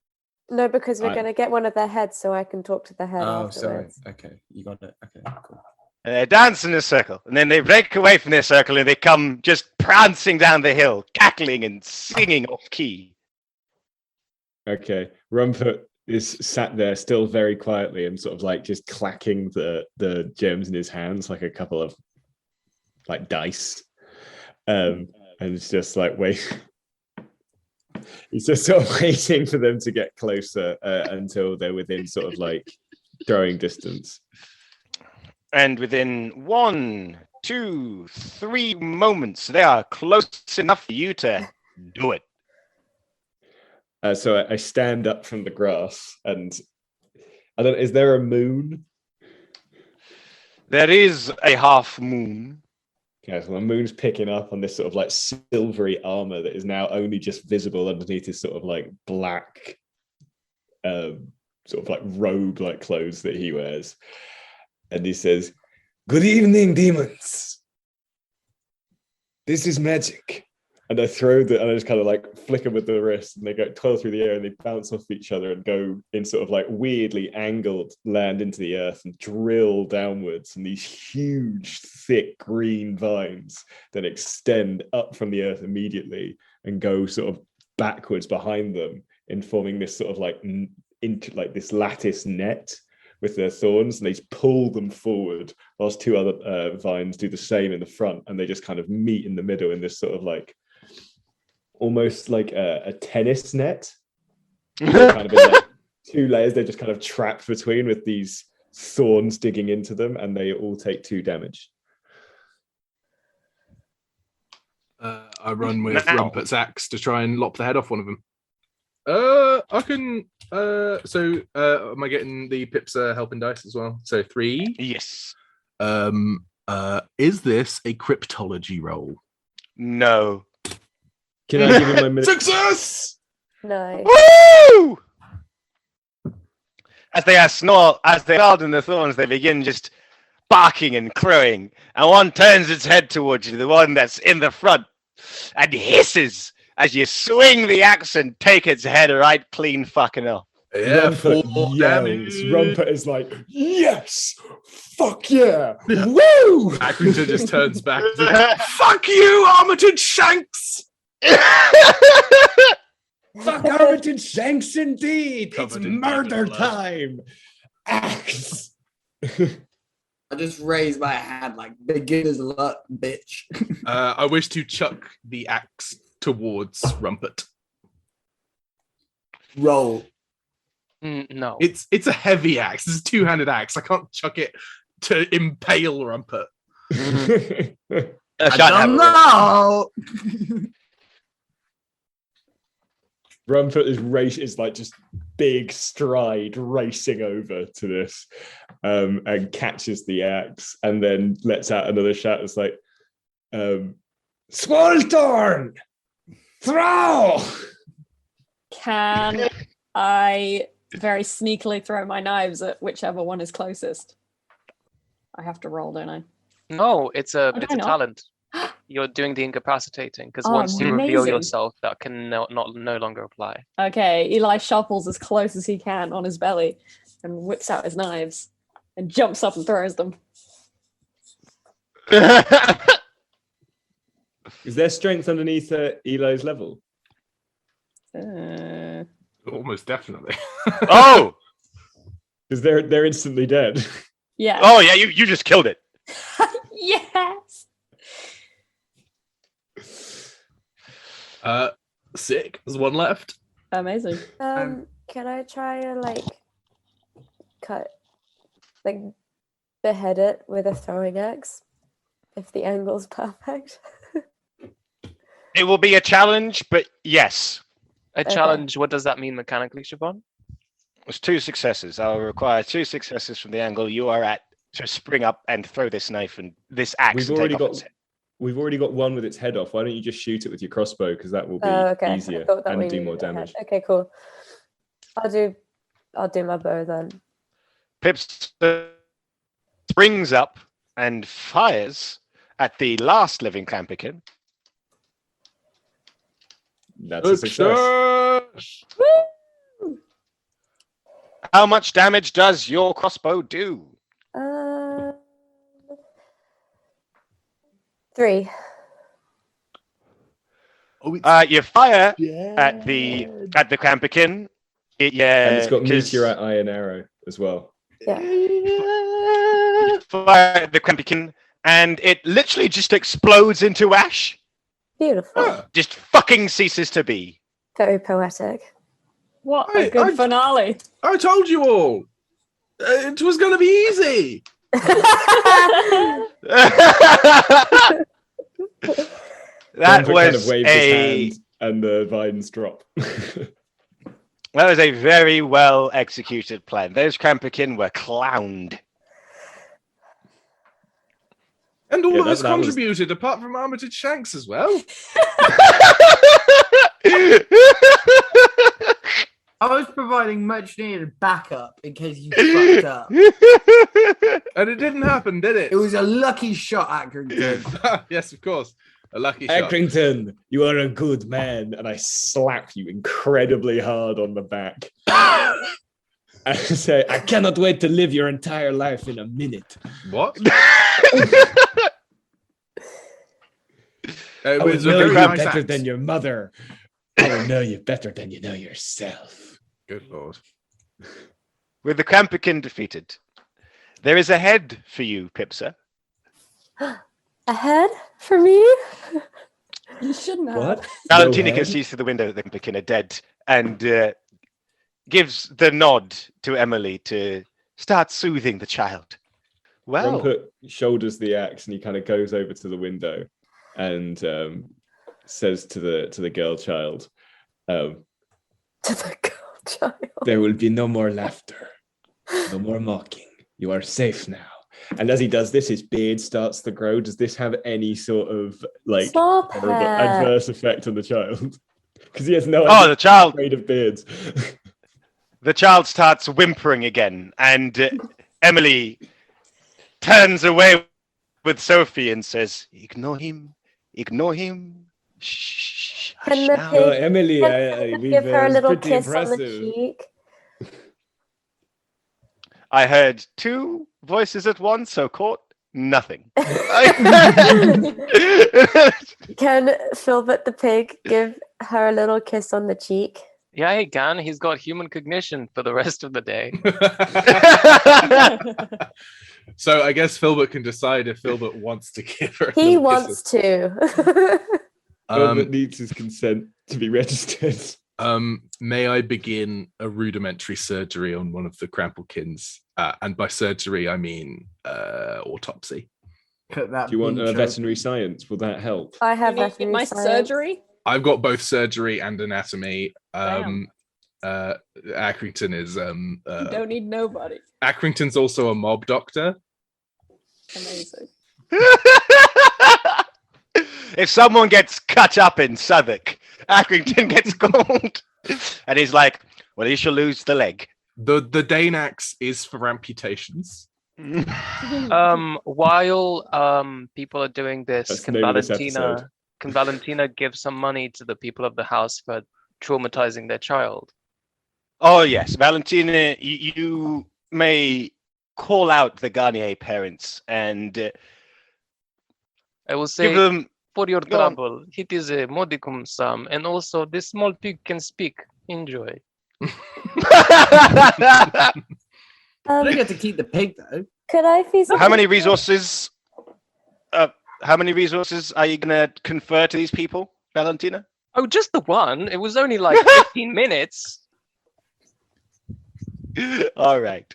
No, because we're I- going to get one of their heads so I can talk to the head Oh, sorry. afterwards. Okay, you got it. Okay, cool. And they dance in a circle, and then they break away from their circle, and they come just prancing down the hill, cackling and singing off key. Rumpert is sat there still very quietly and sort of like just clacking the gems in his hands like a couple of like dice. And it's just like wait. He's just sort of waiting for them to get closer until they're within sort of like throwing distance. And within 1, 2, 3 moments, they are close enough for you to do it. So I stand up from the grass and I don't. Is there a moon? There is a half moon. Okay, so the moon's picking up on this sort of like silvery armor that is now only just visible underneath his sort of like black, sort of like robe-like clothes that he wears. And he says, "Good evening, demons. This is magic. and I throw and I just kind of like flick them with the wrist, and they go twirl through the air, and they bounce off each other and go in sort of like weirdly angled land into the earth and drill downwards, and these huge, thick green vines that extend up from the earth immediately and go sort of backwards behind them, in forming this sort of like into like this lattice net with their thorns, and they just pull them forward whilst two other vines do the same in the front, and they just kind of meet in the middle in this sort of like almost like a tennis net. Kind of in like two layers, they're just kind of trapped between with these thorns digging into them, and they all take 2 damage. I run with Rumpert's axe to try and lop the head off one of them. I can. Am I getting the Pipsa helping dice as well? So 3. Yes. Is this a cryptology roll? No. Can I give him my minute? Success! Nice. Woo! As they snarled in the thorns, they begin just barking and crowing, and one turns its head towards you, the one that's in the front, and hisses as you swing the axe and take its head right clean fucking off. Yeah, Rumpert 4 yells. damage. Rumpert is like, yes! Fuck yeah! Woo! Accrington just turns back. Fuck you, Armitage Shanks! Fuck Armitage Shanks indeed! Covered It's in murder blood. time! Axe! I just raise my hand like beginner's luck, bitch. I wish to chuck the axe towards Rumpert. Roll. No. It's a heavy axe. It's a 2-handed axe. I can't chuck it to impale Rumpert. I I shan't have don't a roll. know. Rumpert is like just big stride racing over to this, and catches the axe, and then lets out another shout. It's like, Swalthorn! Throw! Can I very sneakily throw my knives at whichever one is closest? I have to roll, don't I? No, it's a do it's I a not? talent. You're doing the incapacitating because Oh, once you reveal amazing. yourself, that can no longer apply. Okay, Eli shuffles as close as he can on his belly and whips out his knives and jumps up and throws them. Is there strength underneath Elo's level? Almost definitely. Oh! Because they're instantly dead. Yeah. Oh yeah, you just killed it. Yes. Sick. There's one left. Amazing. Can I try and behead it with a throwing axe? If the angle's perfect. It will be a challenge, but yes. A challenge. What does that mean mechanically, Siobhan? It's 2 successes. I'll require 2 successes from the angle you are at to spring up and throw this knife and this axe. We've and already take off got its head. We've already got one with its head off. Why don't you just shoot it with your crossbow? Because that will be Okay. easier I thought that and we do more needed a head. damage. Okay, cool. I'll do my bow then. Pips springs up and fires at the last living Clampican. That's a success. How much damage does your crossbow do? 3. Oh, You fire at the Clampican. And it's got meteorite iron arrow as well. Yeah. Fire at the Clampican, and it literally just explodes into ash. Beautiful. Just fucking ceases to be. Very poetic. What a good finale. I told you all. It was going to be easy. That Rumpert was kind of waves his hand and the vines drop. That was a very well executed plan. Those Clampican were clowned. And all Yeah, of us that was- contributed, apart from Armitage Shanks as well. I was providing much needed backup in case you fucked up. And it didn't happen, did it? It was a lucky shot, Accrington. Yes, of course. A lucky shot. Accrington, you are a good man. And I slap you incredibly hard on the back. And say, I cannot wait to live your entire life in a minute. What? I It will was a know very you nice better act. than your mother. I will know you better than you know yourself. Good lord. With the Crampican defeated, there is a head for you, Pipsa. A head for me? You shouldn't have. What? Valentina No can head? see through the window that the Crampican are dead and gives the nod to Emily to start soothing the child. Well, Rumpert shoulders the axe and he kind of goes over to the window and says to the girl child, To the girl child. there will be no more laughter, no more mocking. You are safe now. And as he does this, his beard starts to grow. Does this have any sort of like Stop horrible it. adverse effect on the child? Because he has no oh, idea the child afraid of beards. The child starts whimpering again, and Emily turns away with Sophie and says, "Ignore him, ignore him. Shh, Can hush the now." Oh, pig- Emily, Give her a little pretty kiss on the impressive. cheek. I heard two voices at once, so caught nothing. Can Philbert the pig give her a little kiss on the cheek? Yeah, he can. He's got human cognition for the rest of the day. So I guess Philbert can decide if Philbert wants to give her. a He little wants kisses. to. Philbert needs his consent to be registered. May I begin a rudimentary surgery on one of the Crampelkins? And by surgery, I mean autopsy. Cut that Do you want bean veterinary trophy. science? Will that help? I have You need veterinary my science. surgery. I've got both surgery and anatomy. Damn. Accrington is You don't need nobody. Accrington's also a mob doctor. Amazing. If someone gets cut up in Southwark, Accrington gets called, and he's like, "Well, he shall lose the leg." The Danax is for amputations. While people are doing this, That's the name of this episode. can Valentina give some money to the people of the house for traumatizing their child? Oh yes, Valentina, you may call out the Garnier parents and I will say, give them. for your Go on. trouble, it is a modicum sum, and also this small pig can speak. Enjoy. I Um, don't get to keep the pig though. could I feasibly... How many resources? How many resources are you gonna confer to these people, Valentina? Oh, just the one. It was only like 15 minutes. All right.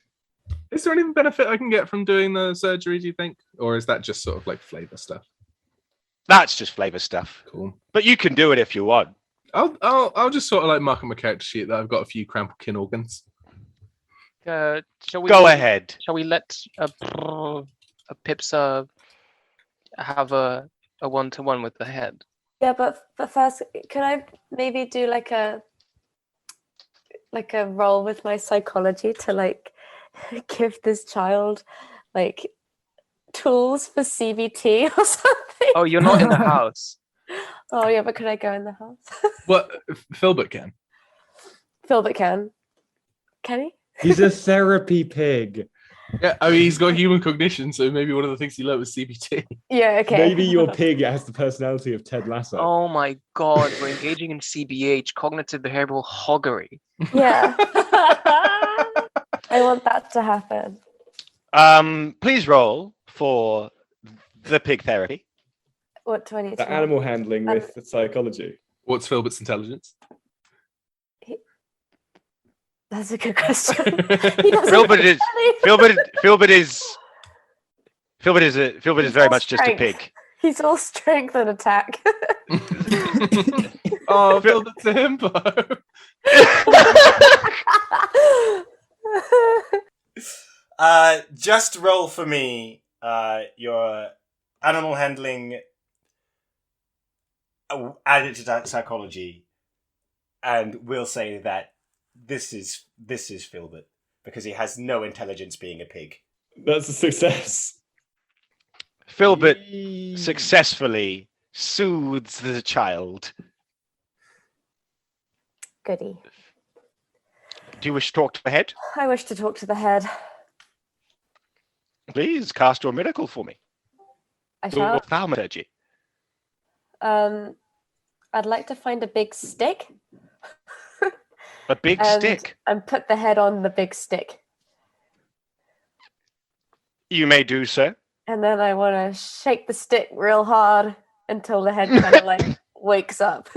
Is there any benefit I can get from doing the surgery, do you think? Or is that just sort of like flavor stuff? That's just flavor stuff. Cool. But you can do it if you want. I'll just sort of like mark on my character sheet that I've got a few Crampelkin organs. Shall we Go ahead. Shall we let a Pipsa have a one-to-one with the head? Yeah, but first, could I maybe do like a roll with my psychology to like give this child like tools for CBT or something? Oh, you're not in the house. Oh yeah, but could I go in the house? What Philbert can? Philbert can. Can he? He's a therapy pig. Yeah, I mean he's got human cognition, so maybe one of the things he learned was CBT. Yeah, okay. Maybe your pig has the personality of Ted Lasso. Oh my god, we're engaging in CBH, cognitive behavioral hoggery. Yeah. I want that to happen. Please roll for the pig therapy. What do I need The to animal handling with the psychology. What's Philbert's intelligence? That's a good question. He doesn't Philbert is really- Philbert is very much just a Strength. pig. He's all strength and attack. Oh, Philbert's a himbo. Just roll for me your animal handling added to that psychology, and we'll say that this is Philbert because he has no intelligence being a pig. That's a success. Philbert Yay. successfully soothes the child. Goody. Do you wish to talk to the head? I wish to talk to the head. Please cast your miracle for me. I Your shall. thaumaturgy. I'd like to find a big stick. A big stick. And put the head on the big stick. You may do so. And then I want to shake the stick real hard until the head kind of like wakes up.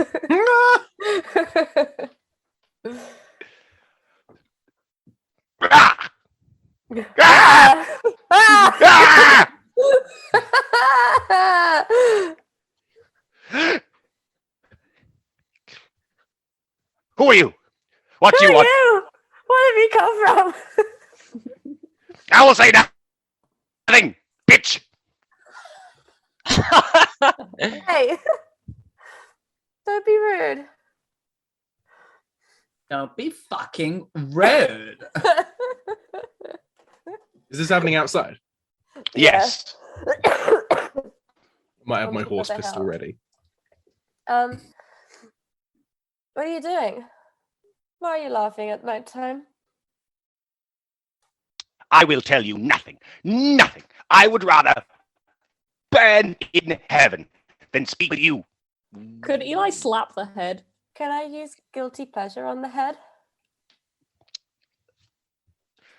Ah! Ah! Ah! Who are you? What do you want? Where have you come from? I will say nothing, bitch. Hey, don't be rude. Don't be fucking rude. Is this happening outside? Yes. Might have my What horse the pistol hell? ready. What are you doing? Why are you laughing at night time? I will tell you nothing. Nothing. I would rather burn in heaven than speak with you. Could Eli slap the head? Can I use guilty pleasure on the head?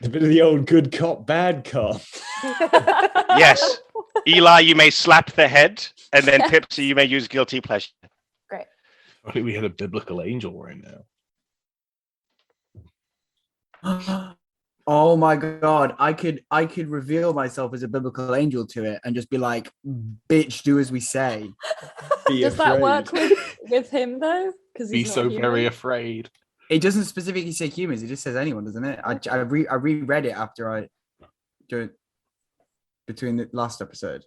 A bit of the old good cop, bad cop. Yes. Eli, you may slap the head, and then Pipsa, you may use guilty pleasure. Great. I think we had a biblical angel right now. Oh my god, I could reveal myself as a biblical angel to it and just be like, bitch, do as we say. Be Does that work afraid. with him though? Because Be he's so not human. very afraid. It doesn't specifically say humans, it just says anyone, doesn't it? I reread it after between the last episode.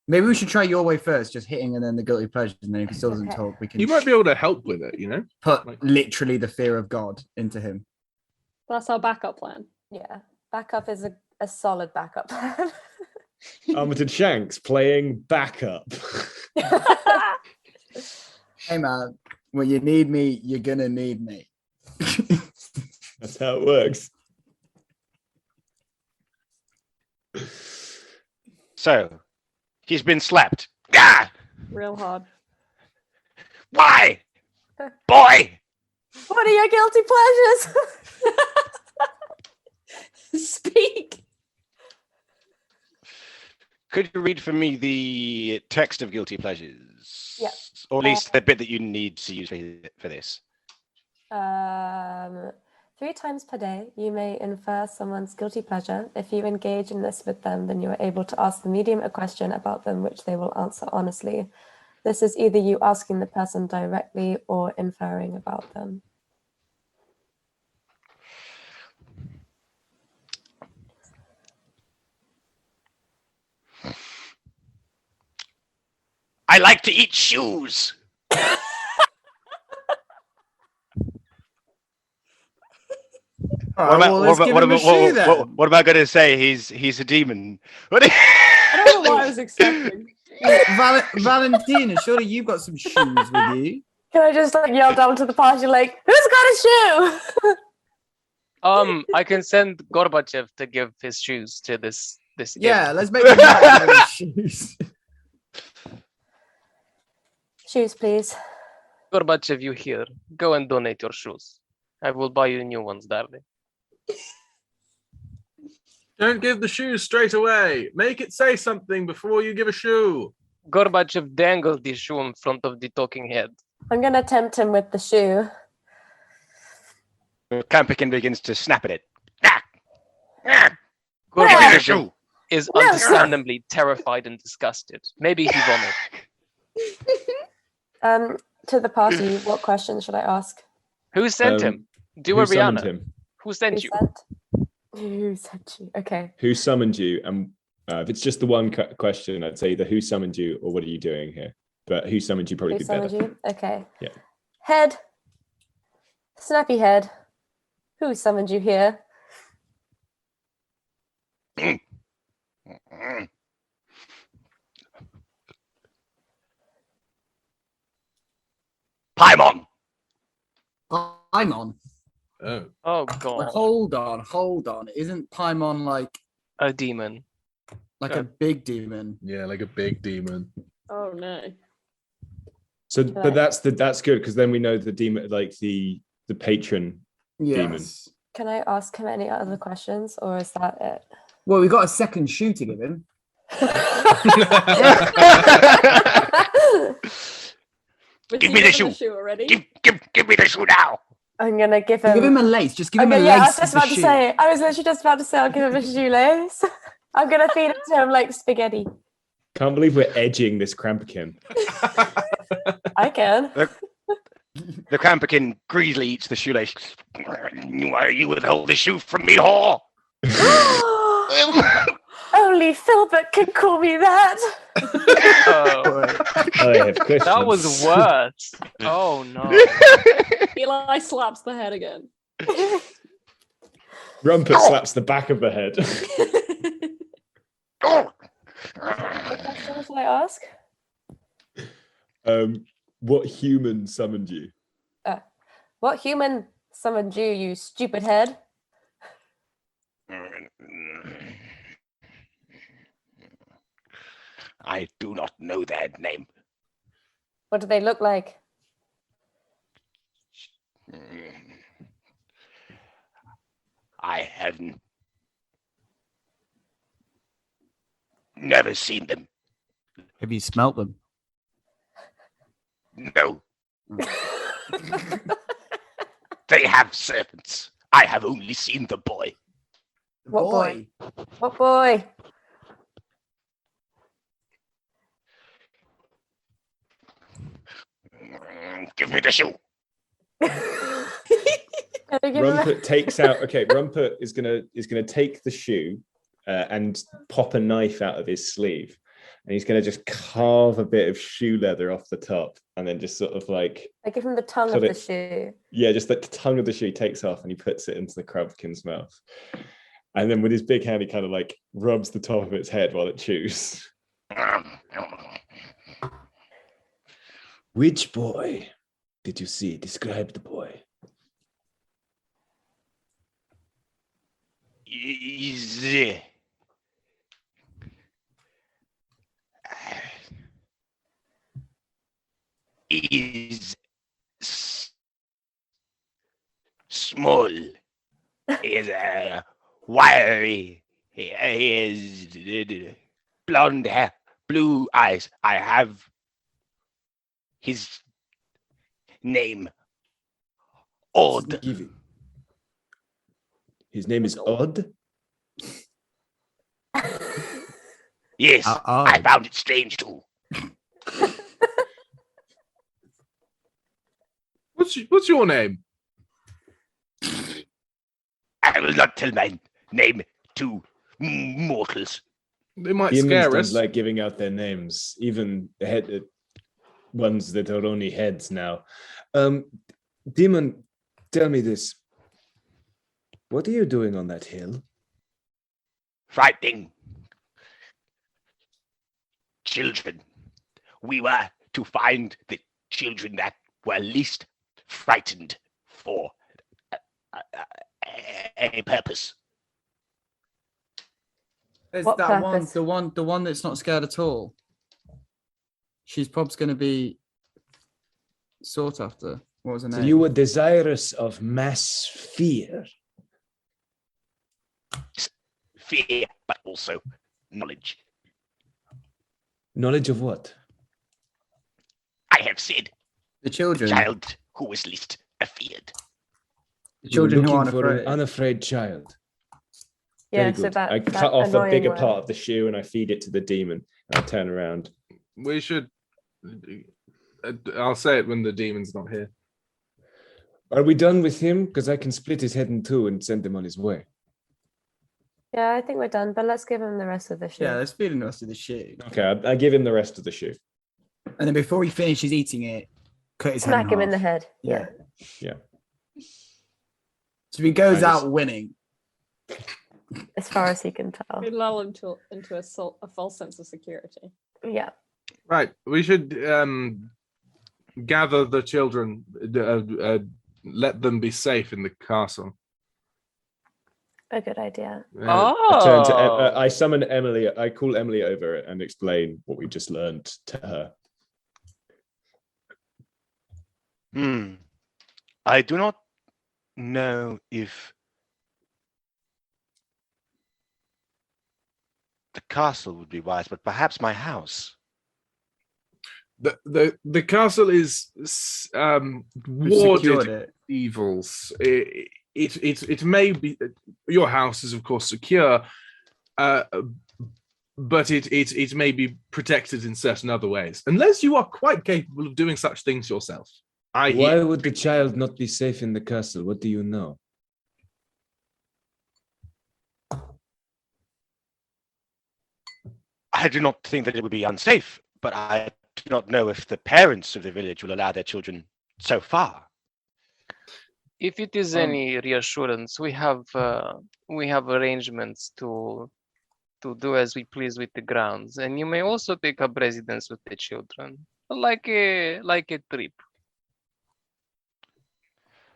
Maybe we should try your way first, just hitting and then the guilty pleasures, and then if he still doesn't Okay. talk, we can You might be able to help with it, you know? put literally the fear of God into him. That's our backup plan. Yeah. Backup is a solid backup plan. Armitage Shanks playing backup. Hey man, when you need me, you're gonna need me. That's how it works. So, he's been slapped. Ah! Real hard. Why? Boy! What are your guilty pleasures? Speak. Could you read for me the text of guilty pleasures? Yeah. Or at least the bit that you need to use for this. 3 times per day, you may infer someone's guilty pleasure. If you engage in this with them, then you are able to ask the medium a question about them, which they will answer honestly. This is either you asking the person directly or inferring about them. I like to eat shoes. All right, well, let's give him a shoe then. What am I going to say? He's a demon. What I don't know what I was expecting. Valentina, surely you've got some shoes with you. Can I just like yell down to the party like, who's got a shoe? I can send Gorbachev to give his shoes to this. Yeah, let's make them shoes. Shoes, please. Gorbachev, you here? Go and donate your shoes. I will buy you new ones, darling. Don't give the shoes straight away. Make it say something before you give a shoe. Gorbachev dangled the shoe in front of the talking head. I'm gonna tempt him with the shoe. Kampikin begins to snap at it. Ah! Ah! No. Give me the shoe. Is No, sir. understandably terrified and disgusted. Maybe he vomit. To the party, what questions should I ask? Who sent him? Do Who a summoned Rihanna. him? Who sent you? Who sent you? Okay. Who summoned you? And if it's just the one question, I'd say either who summoned you or what are you doing here? But who summoned you probably Who be better. summoned you? Okay. Yeah. Head. Snappy head. Who summoned you here? Paimon. Paimon. Oh. Oh Wait, god. hold on. Isn't Paimon like A demon. a big demon? Yeah, like a big demon. Oh no. So, Right. but that's good because then we know the demon, like the patron. Demon. Yes. Can I ask him any other questions, or is that it? Well, we got a second shoe to give him. Give me the shoe. Already? Give me the shoe now. I'm gonna give him. Give him a lace. Just give him a Okay, lace. yeah, I was of just the about to shoe. say. I was literally just about to say I'll give him a shoelace. I'm gonna feed it to him like spaghetti. Can't believe we're edging this Krampkin. I can. The Krampikin greasily eats the shoelace. Why you withhold the shoe from me, whore? Only Philbert can call me that. Oh, I have questions. that was worse. Oh no. Eli slaps the head again. Rumpert slaps the back of the head. What question should I ask? What human summoned you? What human summoned you, you stupid head? I do not know their name. What do they look like? I have never seen them. Have you smelt them? No. They have servants. I have only seen the boy. What boy? What boy? Give me the shoe. Can I give him Rumpert takes out. Okay, Rumpert is gonna take the shoe and pop a knife out of his sleeve, and he's gonna just carve a bit of shoe leather off the top, and then just sort of like I give him the tongue of the shoe. yeah, just like the tongue of the shoe he takes off, and he puts it into the Kravkin's mouth, and then with his big hand he kind of like rubs the top of its head while it chews. Which boy did you see? Describe the boy. Is small. Is wiry. He is blonde hair, blue eyes. I have his name. Odd. His name is Odd. Yes, I found it strange too. What's your name? I will not tell my name to mortals. They might Humans scare don't us. like giving out their names, even the head ones that are only heads now. Demon, tell me this. What are you doing on that hill? Frightening children. We were to find the children that were least frightened for a purpose. There's What that purpose? one, the one that's not scared at all. She's probably going to be sought after. What was her name? So you were desirous of mass fear. Fear, but also knowledge. Knowledge of what? I have said, The children. child who was least afeared. The You were children who looking aren't for afraid. an unafraid child. Yeah, Very so good. that I that cut off a annoying bigger one. part of the shoe and I feed it to the demon. And I turn around. We should. I'll say it when the demon's not here. Are we done with him? Because I can split his head in two and send him on his way. Yeah, I think we're done, but let's give him the rest of the shoe. Yeah, let's feed him the rest of the shoe. Okay, I give him the rest of the shoe. And then before he finishes eating it, cut his head Smack him in the half. head. Yeah. Yeah. So he goes I just- out winning. As far as he can tell. We lull him into a false sense of security. Yeah. Right. We should gather the children, let them be safe in the castle. A good idea. I turn to I summon Emily. I call Emily over and explain what we just learned to her. I do not know if the castle would be wise, but perhaps my house. The castle is warded it. evils. It may be, your house is of course secure, but it may be protected in certain other ways, unless you are quite capable of doing such things yourself. Why would the child not be safe in the castle? What do you know? I do not think that it would be unsafe, but I do not know if the parents of the village will allow their children so far. If it is any reassurance, we have arrangements to do as we please with the grounds, and you may also take up residence with the children, like a trip.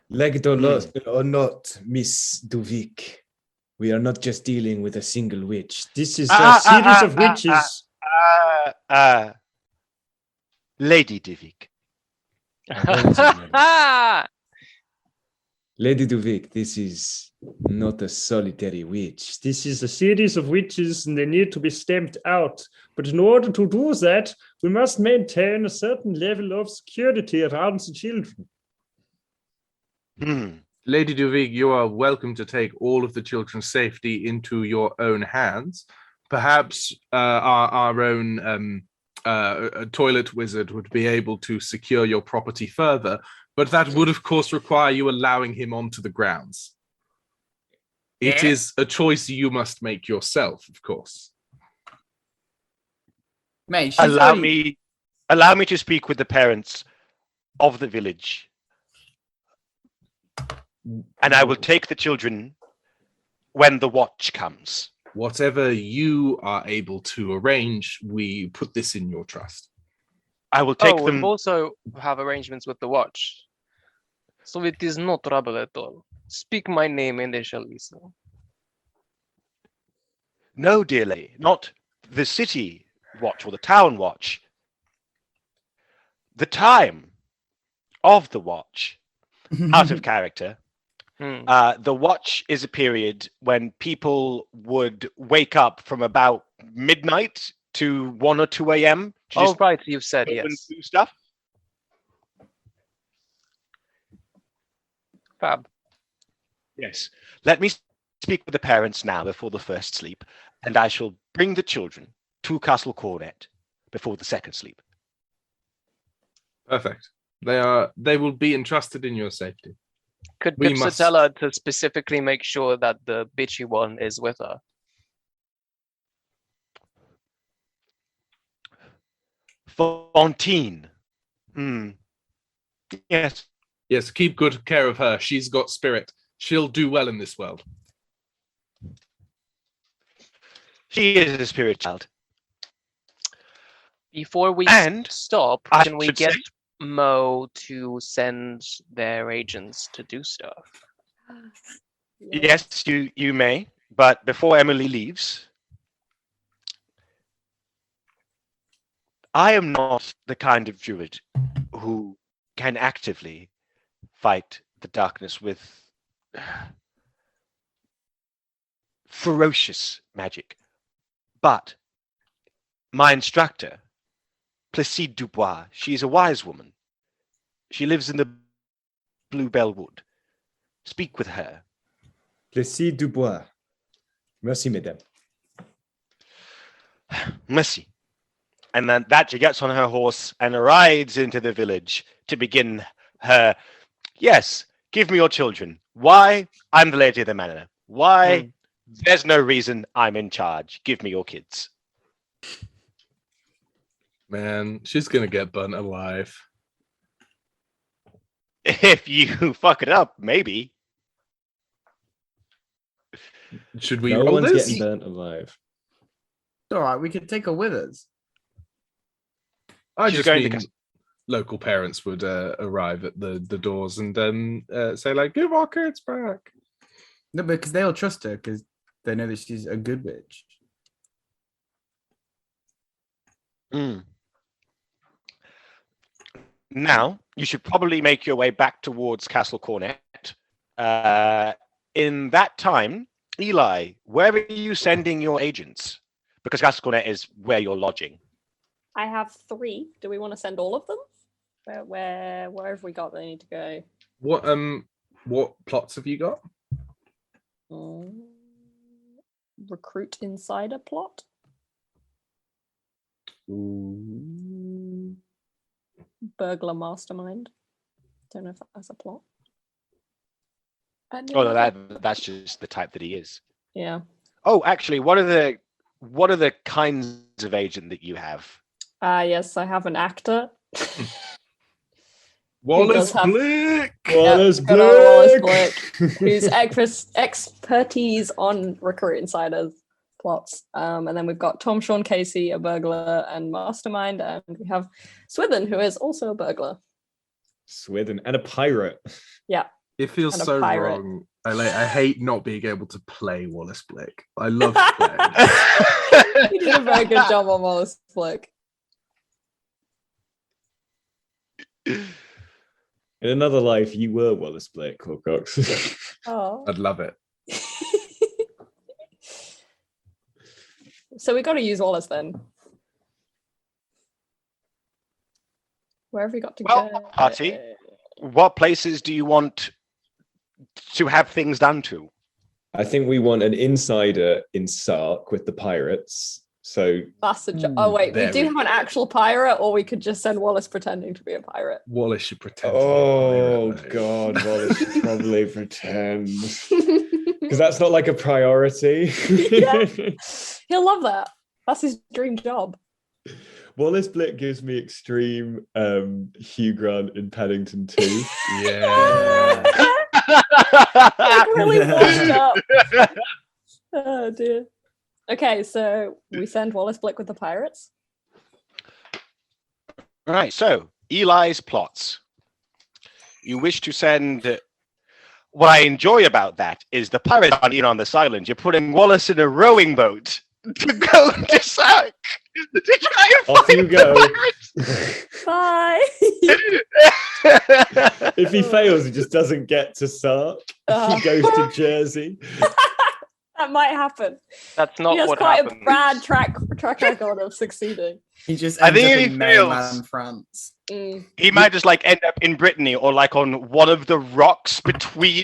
Like it or not, Miss Duvik, we are not just dealing with a single witch. This is a series of witches. Lady Duvik. Lady Duvik, this is not a solitary witch. This is a series of witches and they need to be stamped out. But in order to do that, we must maintain a certain level of security around the children. Lady Duvik, you are welcome to take all of the children's safety into your own hands. Perhaps our own toilet wizard would be able to secure your property further, but that would, of course, require you allowing him onto the grounds. It is a choice you must make yourself, of course. Mate, allow me to speak with the parents of the village, and I will take the children when the watch comes. Whatever you are able to arrange, we put this in your trust. I will take them. We also have arrangements with the watch, so it is no trouble at all. Speak my name and they shall listen. No, dear lady, not the city watch or the town watch. The time of the watch, out of character. The watch is a period when people would wake up from about midnight to 1 or 2 a.m. Oh, right, you've said yes. Do stuff. Fab. Yes. Let me speak with the parents now before the first sleep, and I shall bring the children to Castle Cornet before the second sleep. Perfect. They will be entrusted in your safety. Could Pipsa tell her to specifically make sure that the bitchy one is with her? Valentina. Yes. Yes, keep good care of her. She's got spirit. She'll do well in this world. She is a spirit child. Before we stop, can we get Mo to send their agents to do stuff? Yes, you may. But before Emily leaves, I am not the kind of druid who can actively fight the darkness with ferocious magic. But my instructor, Placide Dubois, she's a wise woman. She lives in the Bluebell Wood. Speak with her. Placide Dubois. Merci, mesdames. Merci. And then that she gets on her horse and rides into the village to begin her, yes, give me your children. Why? I'm the lady of the manor. Why? There's no reason. I'm in charge. Give me your kids. Man, she's going to get burnt alive. If you fuck it up, maybe. Should we No roll one's this? getting burnt alive. It's all right. We could take her with us. I She's just going mean, local parents would arrive at the doors and say like, "Give our kids back." No, because they all trust her because they know that she's a good witch. Now, you should probably make your way back towards Castle Cornet. In that time, Eli, where are you sending your agents? Because Castle Cornet is where you're lodging. I have 3. Do we want to send all of them? Where have we got they need to go? What plots have you got? Recruit insider plot. Ooh. Burglar mastermind. Don't know if that's a plot. Oh, no, that's just the type that he is. Yeah. Oh, actually, what are the kinds of agent that you have? Yes, I have an actor. Wallace Blick. Wallace Good old Wallace Blick. Whose expertise on recruit insiders plots. And then we've got Tom Sean Casey, a burglar and mastermind, and we have Swithin, who is also a burglar. Swithin and a pirate. Yeah. It feels And a so pirate. wrong. I hate not being able to play Wallace Blick. I love playing. You did a very good job on Wallace Blick. In another life, you were Wallace Blick, Wilcox. Oh. I'd love it. So we got to use Wallace then. Where have we got to Well, go? party. What places do you want to have things done to? I think we want an insider in Sark with the pirates. So That's the job. Oh wait, we There do we have an actual pirate, or we could just send Wallace pretending to be a pirate. Wallace should pretend. oh to be a pirate, god, Wallace should probably pretend. Because that's not like a priority. Yeah. He'll love that. That's his dream job. Wallace Blick gives me extreme Hugh Grant in Paddington 2. Yeah. Like really washed up. Oh dear. Okay, so we send Wallace Blick with the pirates. Right, so Eli's plots. You wish to send. What I enjoy about that is the pirates aren't even on this island. You're putting Wallace in a rowing boat to go to Sark to try and Off find you go. the Bye. If he fails, he just doesn't get to Sark. He goes to Jersey. That might happen. That's not He has what quite happened. a bad track record of succeeding. He just I ends think up he in fails. mainland France. Mm. He might just like end up in Brittany or like on one of the rocks between.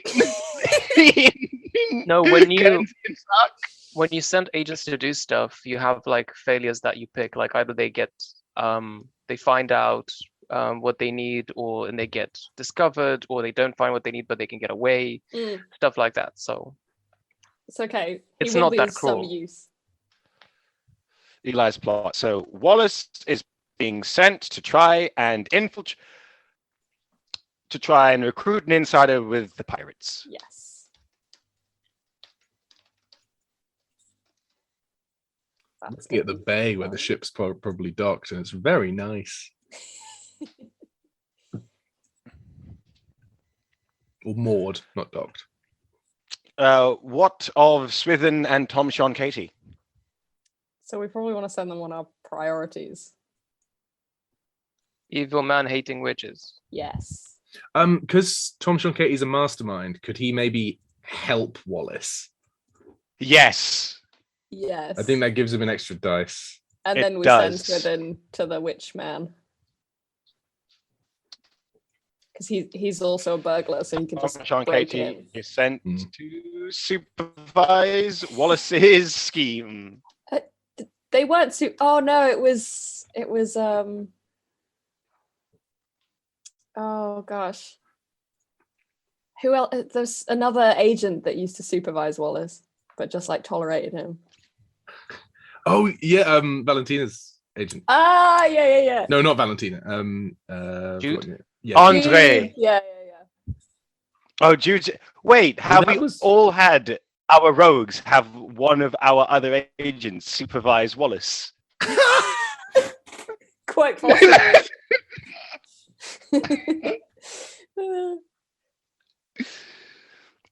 No, when you- Guernsey and Sark. When you send agents to do stuff, you have like failures that you pick. Like either they get, they find out what they need, and they get discovered, or they don't find what they need, but they can get away. Mm. Stuff like that. So It's okay. It's He will not be that of some cruel. use. Eli's plot. So Wallace is being sent to try and infiltrate, to try and recruit an insider with the pirates. Yes. Looking at the bay where the ship's probably docked, and it's very nice. Or moored, not docked. What of Swithin and Tom Sean Katie? So we probably want to send them on our priorities. evil man hating witches. Yes. Because Tom Sean Katie's a mastermind, could he maybe help Wallace? Yes. Yes. I think that gives him an extra dice. And it then we does. send Swithin to the witch man. Because he's also a burglar, so he can just Tom Sean break Katie in. is sent Mm. to supervise Wallace's scheme. They weren't oh no, it was oh gosh. Who else? There's another agent that used to supervise Wallace, but just like tolerated him. Oh yeah, Valentina's agent. Ah, yeah. No, not Valentina. Jude? Yeah. Andre. Yeah. Oh, Jude. Wait, have that we was- all had our rogues have one of our other agents supervise Wallace? Quite possibly.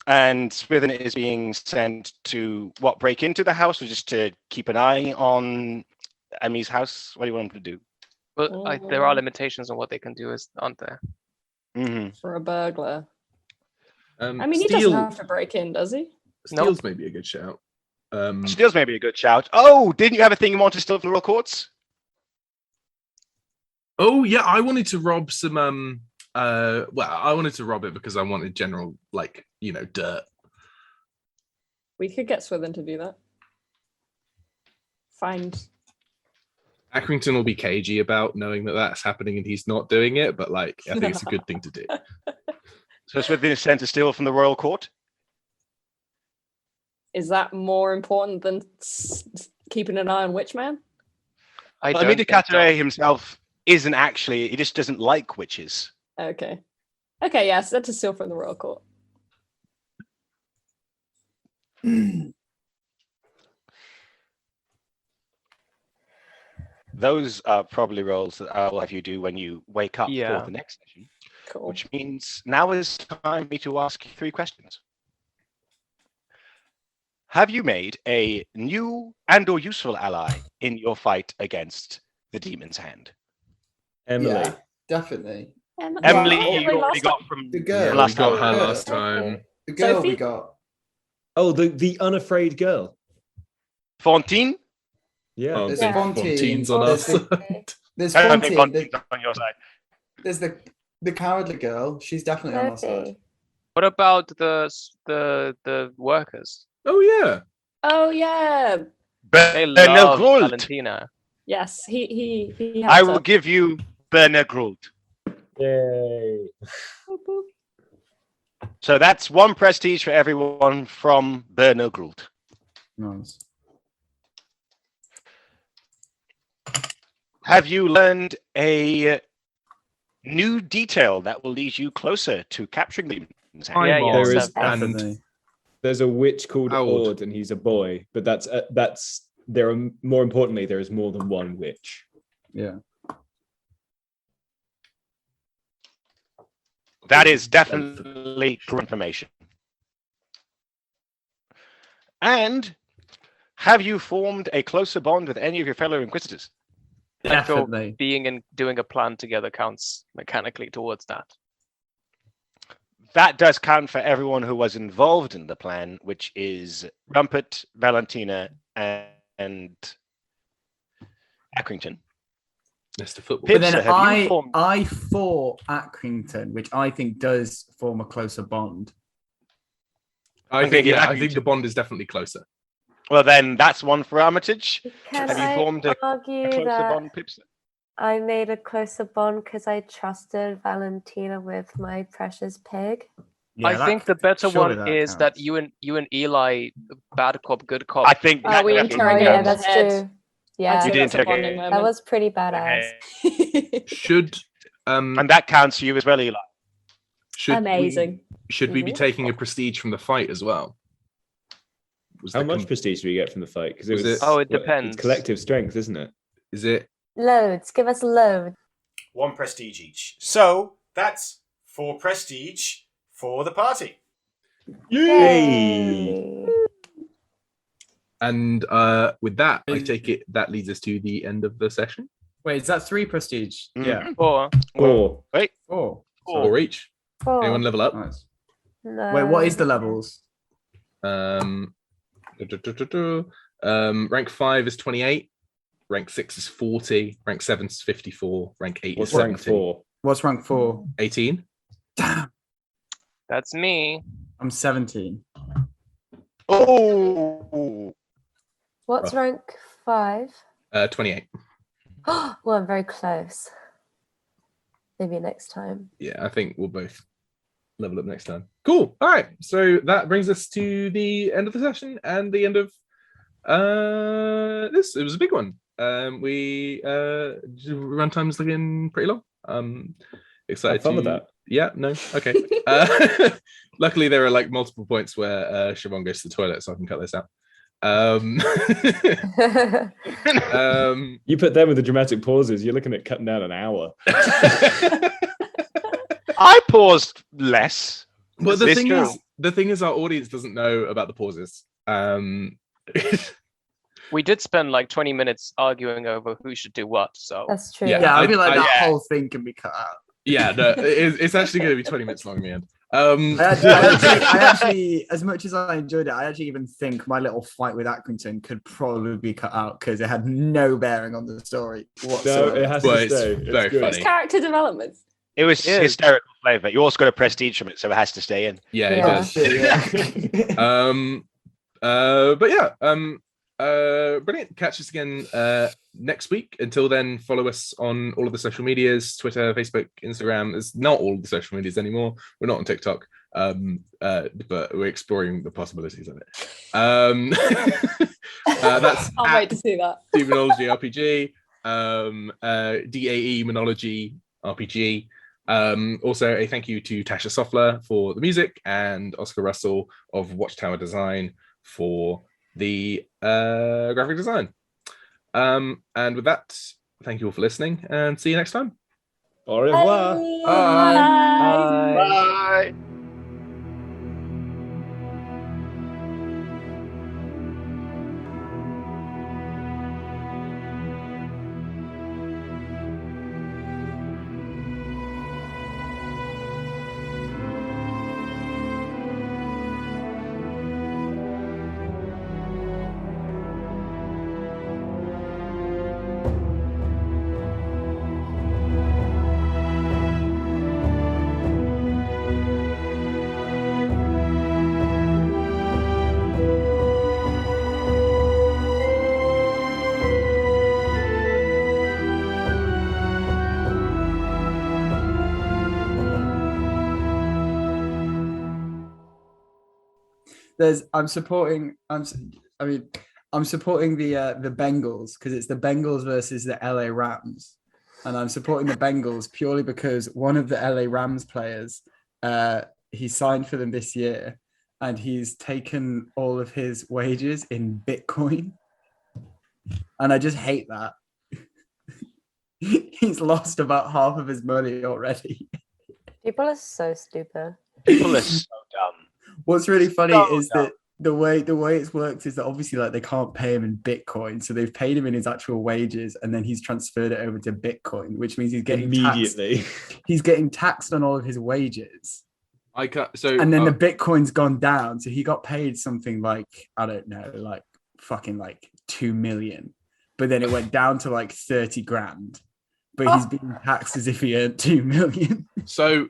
And Swithin is being sent to break into the house, or just to keep an eye on Emmy's house? What do you want him to do? Well, there are limitations on what they can do, aren't there? Mm-hmm. For a burglar. I mean, he Steal, doesn't have to break in, does he? Steals may be a good shout. Steals may be a good shout. Oh, didn't you have a thing you wanted to steal from the royal courts? Oh yeah, I wanted to rob some. Well, I wanted to rob it because I wanted general, dirt. We could get Swithin to do that. Find. Accrington will be cagey about knowing that that's happening and he's not doing it, but I think it's a good thing to do. So Swithin is sent to steal from the royal court? Is that more important than keeping an eye on Witchman? I Well, don't think so. Decapitation himself isn't actually, he just doesn't like witches. Okay. Okay, yeah, sent to steal from the royal court. Those are probably roles that I'll have you do when you wake up Yeah. for the next session. Cool. Which means now is time for me to ask you 3 questions. Have you made a new and or useful ally in your fight against the demon's hand? Emily. Yeah, definitely. Emily, Well, you already last got from The Yeah, girl. we last got time. her Yeah. last time. The girl we Sophie? got. Oh, the unafraid girl. Fontaine? Yeah. Oh, There's I think Fontaine. Fontaine's on There's us. There's I don't think Fontaine. Fontaine's on your side. There's the cowardly girl. She's definitely on our side. Sophie. What about the workers? Oh yeah. Oh yeah. They Bernard love Groult. Valentina. Yes, he I helped will her. give you Bernard Groult. Yay. Boop, boop. So that's 1 prestige for everyone from Bernard Groult. Nice. Have you learned a new detail that will lead you closer to capturing them? Yeah, yeah. There is And Definitely. there's a witch called Ord. Ord, and he's a boy. But that's there are more importantly there is more than one witch. Yeah. That is definitely true information. And have you formed a closer bond with any of your fellow Inquisitors? I feel Definitely. being and doing a plan together counts mechanically towards that. That does count for everyone who was involved in the plan, which is Rumpert, Valentina, and Accrington. Mr. Football. But then Pipsa, have you formed- I fought Accrington, which I think does form a closer bond. I Okay, think yeah, I think the bond is definitely closer. Well, then that's one for Armitage. Can Have you I formed a argue closer that bond, Pipsa? I made a closer bond because I trusted Valentina with my precious pig? I think the better surely one that is that counts. you and Eli, bad cop, good cop. I think Oh, that we definitely Oh interrogated yeah, counts. that's Head. true. Yeah, You did that's a bonding interrogate. that moment. was pretty badass. Should And that counts for you as well, Eli. Amazing. Should we be Mhm. taking a prestige from the fight as well? Was How the much com- prestige do we get from the fight? Because it Was was. it- Oh, it well, depends. It's collective strength, isn't it? Is it? Loads. Give us loads. 1 prestige each. So that's 4 prestige for the party. Yay! And with that, I take it that leads us to the end of the session. Wait, is that 3 prestige? Mhm. Yeah. Or 4. 4. Or each. Four. Anyone level up? Nice. No. Wait, what is the levels? Rank 5 is 28. Rank 6 is 40. Rank 7 is 54. Rank 8 What's is rank 17. 4? What's rank 4? 18. Damn, that's me. I'm 17. Oh, What's rank 5? 28. Well, I'm very close. Maybe next time. Yeah, I think we'll both level up next time. Cool. All right. So that brings us to the end of the session and the end of this. It was a big one. We runtime is looking pretty long. Excited Have fun to with that. Yeah, no, okay. Luckily, there are like multiple points where Siobhan goes to the toilet, so I can cut this out. You put them with the dramatic pauses. You're looking at cutting down an hour. I paused less. But This true. the thing is, our audience doesn't know about the pauses. We did spend like 20 minutes arguing over who should do what. So That's true. Yeah. Yeah, I feel like that yeah. whole thing can be cut out. Yeah, no, it's actually going to be 20 minutes long in the end. I actually, as much as I enjoyed it, I actually even think my little fight with Accrington could probably be cut out because it had no bearing on the story No, whatsoever. it has Well, to it's stay. very It's good. funny. It's character development. It was Yeah. hysterical flavour. You also got a prestige from it, so it has to stay in. Yeah, it Yeah. does. Yeah. But yeah, brilliant. Catch us again next week. Until then, follow us on all of the social medias: Twitter, Facebook, Instagram. It's not all the social medias anymore. We're not on TikTok, but we're exploring the possibilities of it. That's Can't wait to see that. Demonology RPG, DAE Monology RPG. Also, a thank you to Tasha Soffler for the music and Oscar Russell of Watchtower Design for the graphic design. And with that, thank you all for listening and see you next time. Au revoir. Bye. Bye. I'm supporting the Bengals because it's the Bengals versus the LA Rams, and I'm supporting the Bengals purely because one of the LA Rams players, he signed for them this year, and he's taken all of his wages in Bitcoin, and I just hate that. He's lost about half of his money already. People are so stupid. People are so dumb. What's really funny So is that the way it's worked is that obviously like they can't pay him in Bitcoin, so they've paid him in his actual wages, and then he's transferred it over to Bitcoin, which means he's getting Immediately. He's getting taxed on all of his wages, I can't. So and then the Bitcoin's gone down, so he got paid something like I don't know, like fucking like 2 million, but then it went down to like 30 grand. But he's being taxed as if he earned 2 million. So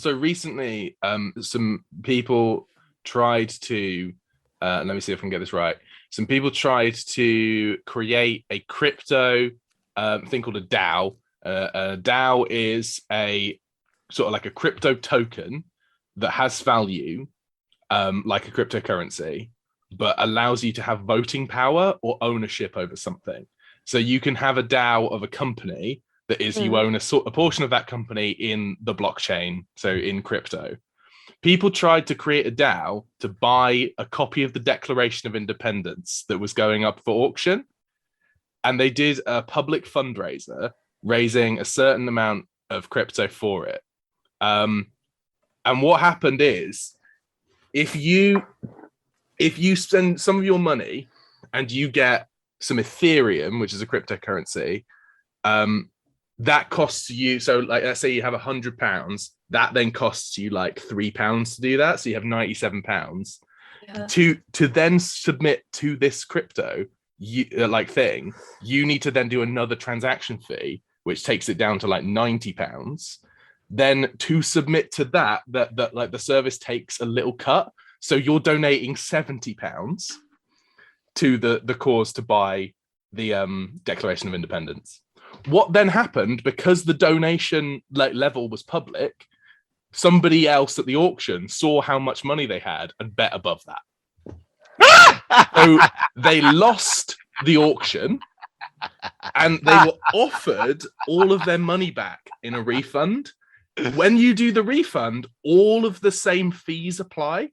recently, some people tried to let me see if I can get this right. Some people tried to create a crypto thing called a DAO. A DAO is a sort of like a crypto token that has value, like a cryptocurrency, but allows you to have voting power or ownership over something. So you can have a DAO of a company that is you own a portion of that company in the blockchain, so in crypto. People tried to create a DAO to buy a copy of the Declaration of Independence that was going up for auction. And they did a public fundraiser raising a certain amount of crypto for it. And what happened is if you spend some of your money and you get some Ethereum, which is a cryptocurrency, that costs you, so like let's say you have £100, that then costs you like £3 to do that, so you have £97. To then submit to this crypto you need to then do another transaction fee, which takes it down to like £90. Then to submit to that like the service takes a little cut, so you're donating £70 to the cause to buy the Declaration of Independence. What then happened, because the donation level was public, somebody else at the auction saw how much money they had and bet above that. So they lost the auction and they were offered all of their money back in a refund. When you do the refund, all of the same fees apply.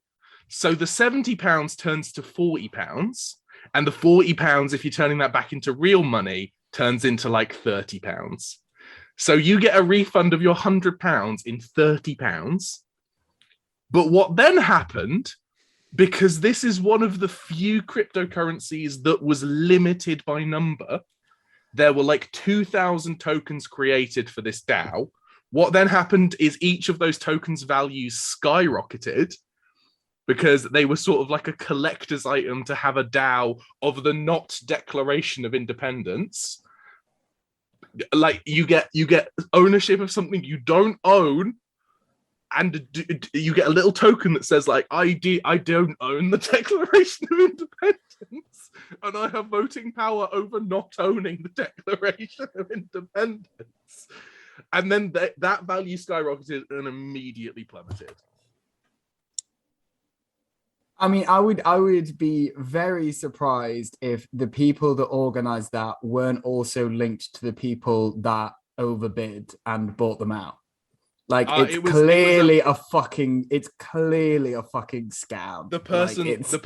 So the £70 turns to £40, and the £40, if you're turning that back into real money, turns into like £30. So you get a refund of your £100 in £30. But what then happened, because this is one of the few cryptocurrencies that was limited by number, there were like 2,000 tokens created for this DAO. What then happened is each of those tokens' values skyrocketed because they were sort of like a collector's item to have a DAO of the not Declaration of Independence. Like you get ownership of something you don't own, and you get a little token that says like I don't own the Declaration of Independence, and I have voting power over not owning the Declaration of Independence. And then that value skyrocketed and immediately plummeted. I mean, I would be very surprised if the people that organized that weren't also linked to the people that overbid and bought them out. Like it's clearly a fucking scam. The person who so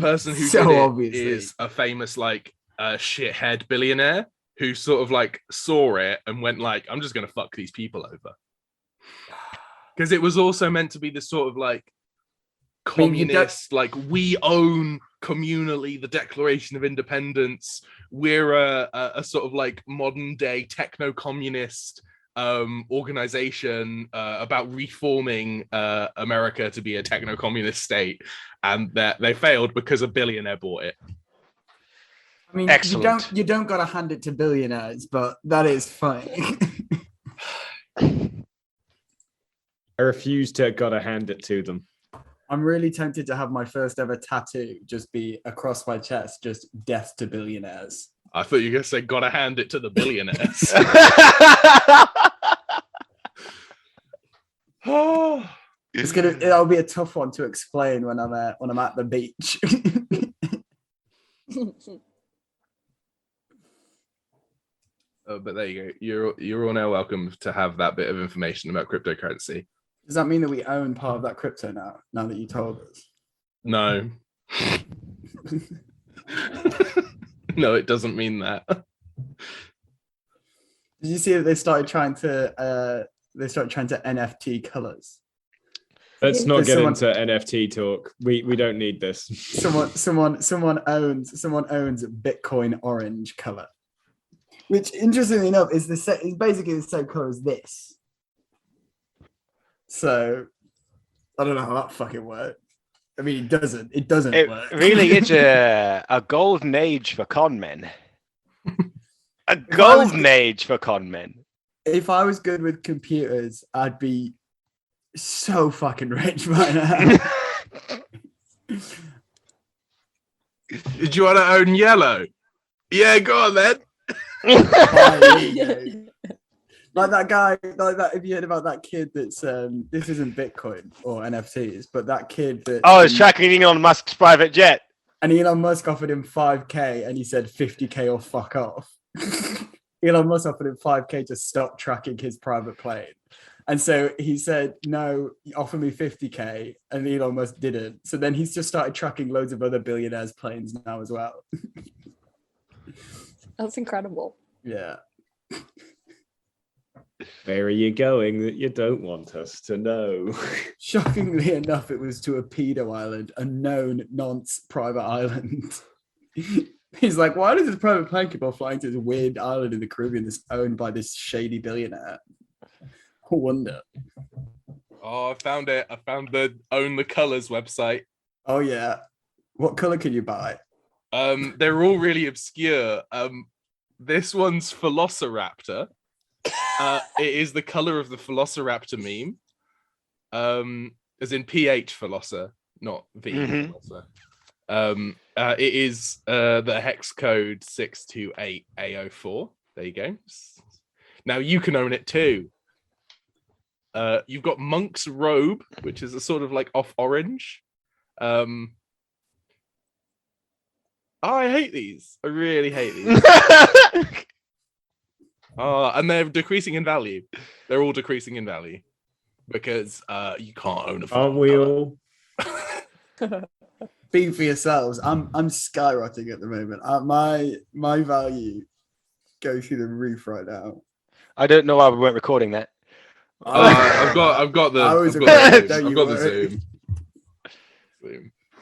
did it obviously is a famous like shithead billionaire who sort of like saw it and went like, I'm just gonna fuck these people over. Because it was also meant to be this sort of like communist, like we own communally the Declaration of Independence. We're a sort of like modern day techno-communist organization about reforming America to be a techno-communist state, and that they failed because a billionaire bought it. I mean, Excellent. you don't gotta hand it to billionaires, but that is funny. I refuse to gotta hand it to them. I'm really tempted to have my first ever tattoo just be across my chest, just death to billionaires. I thought you were gonna say gotta hand it to the billionaires. It'll be a tough one to explain when I'm at the beach. But there you go. You're all now welcome to have that bit of information about cryptocurrency. Does that mean that we own part of that crypto now? Now that you told us? No. No, it doesn't mean that. Did you see that they started trying to NFT colors? Let's not There's get someone- into NFT talk. We don't need this. Someone owns Bitcoin orange color, which interestingly enough is basically the same color as this. So I don't know how that fucking works. I mean, it doesn't It work. really is a golden age for con men. A golden age for con men. If I was good with computers, I'd be so fucking rich by now. Did you want to own yellow? Yeah, go on then. Like that guy, like that. If you heard about that kid that's this isn't Bitcoin or NFTs, but that kid that It's tracking Elon Musk's private jet. and Elon Musk offered him 5k and he said 50k or fuck off. Elon Musk offered him 5k to stop tracking his private plane. And so he said, no, offer me 50k. And Elon Musk didn't. So then he's just started tracking loads of other billionaires' planes now as well. That's incredible. Yeah. Where are you going that you don't want us to know? Shockingly enough, it was to a pedo island, a known nonce private island. He's like, why does this private plane keep on flying to this weird island in the Caribbean that's owned by this shady billionaire? I wonder. Oh, I found it. I found the Own the Colors website. Oh yeah. What color can you buy? They're all really obscure. This one's Velociraptor. It is the color of the Velociraptor meme. As in PH Veloci, not V Veloci. It is the hex code 628A04. There you go. Now you can own it too. You've got Monk's Robe, which is a sort of like off orange. I hate these. I really hate these. And they're decreasing in value. They're all decreasing in value because you can't own a phone. Aren't we all? Speak for yourselves. I'm skyrocketing at the moment. My value goes through the roof right now. I don't know why we weren't recording that. I've got the I was Zoom. don't I've you got the worry. Zoom.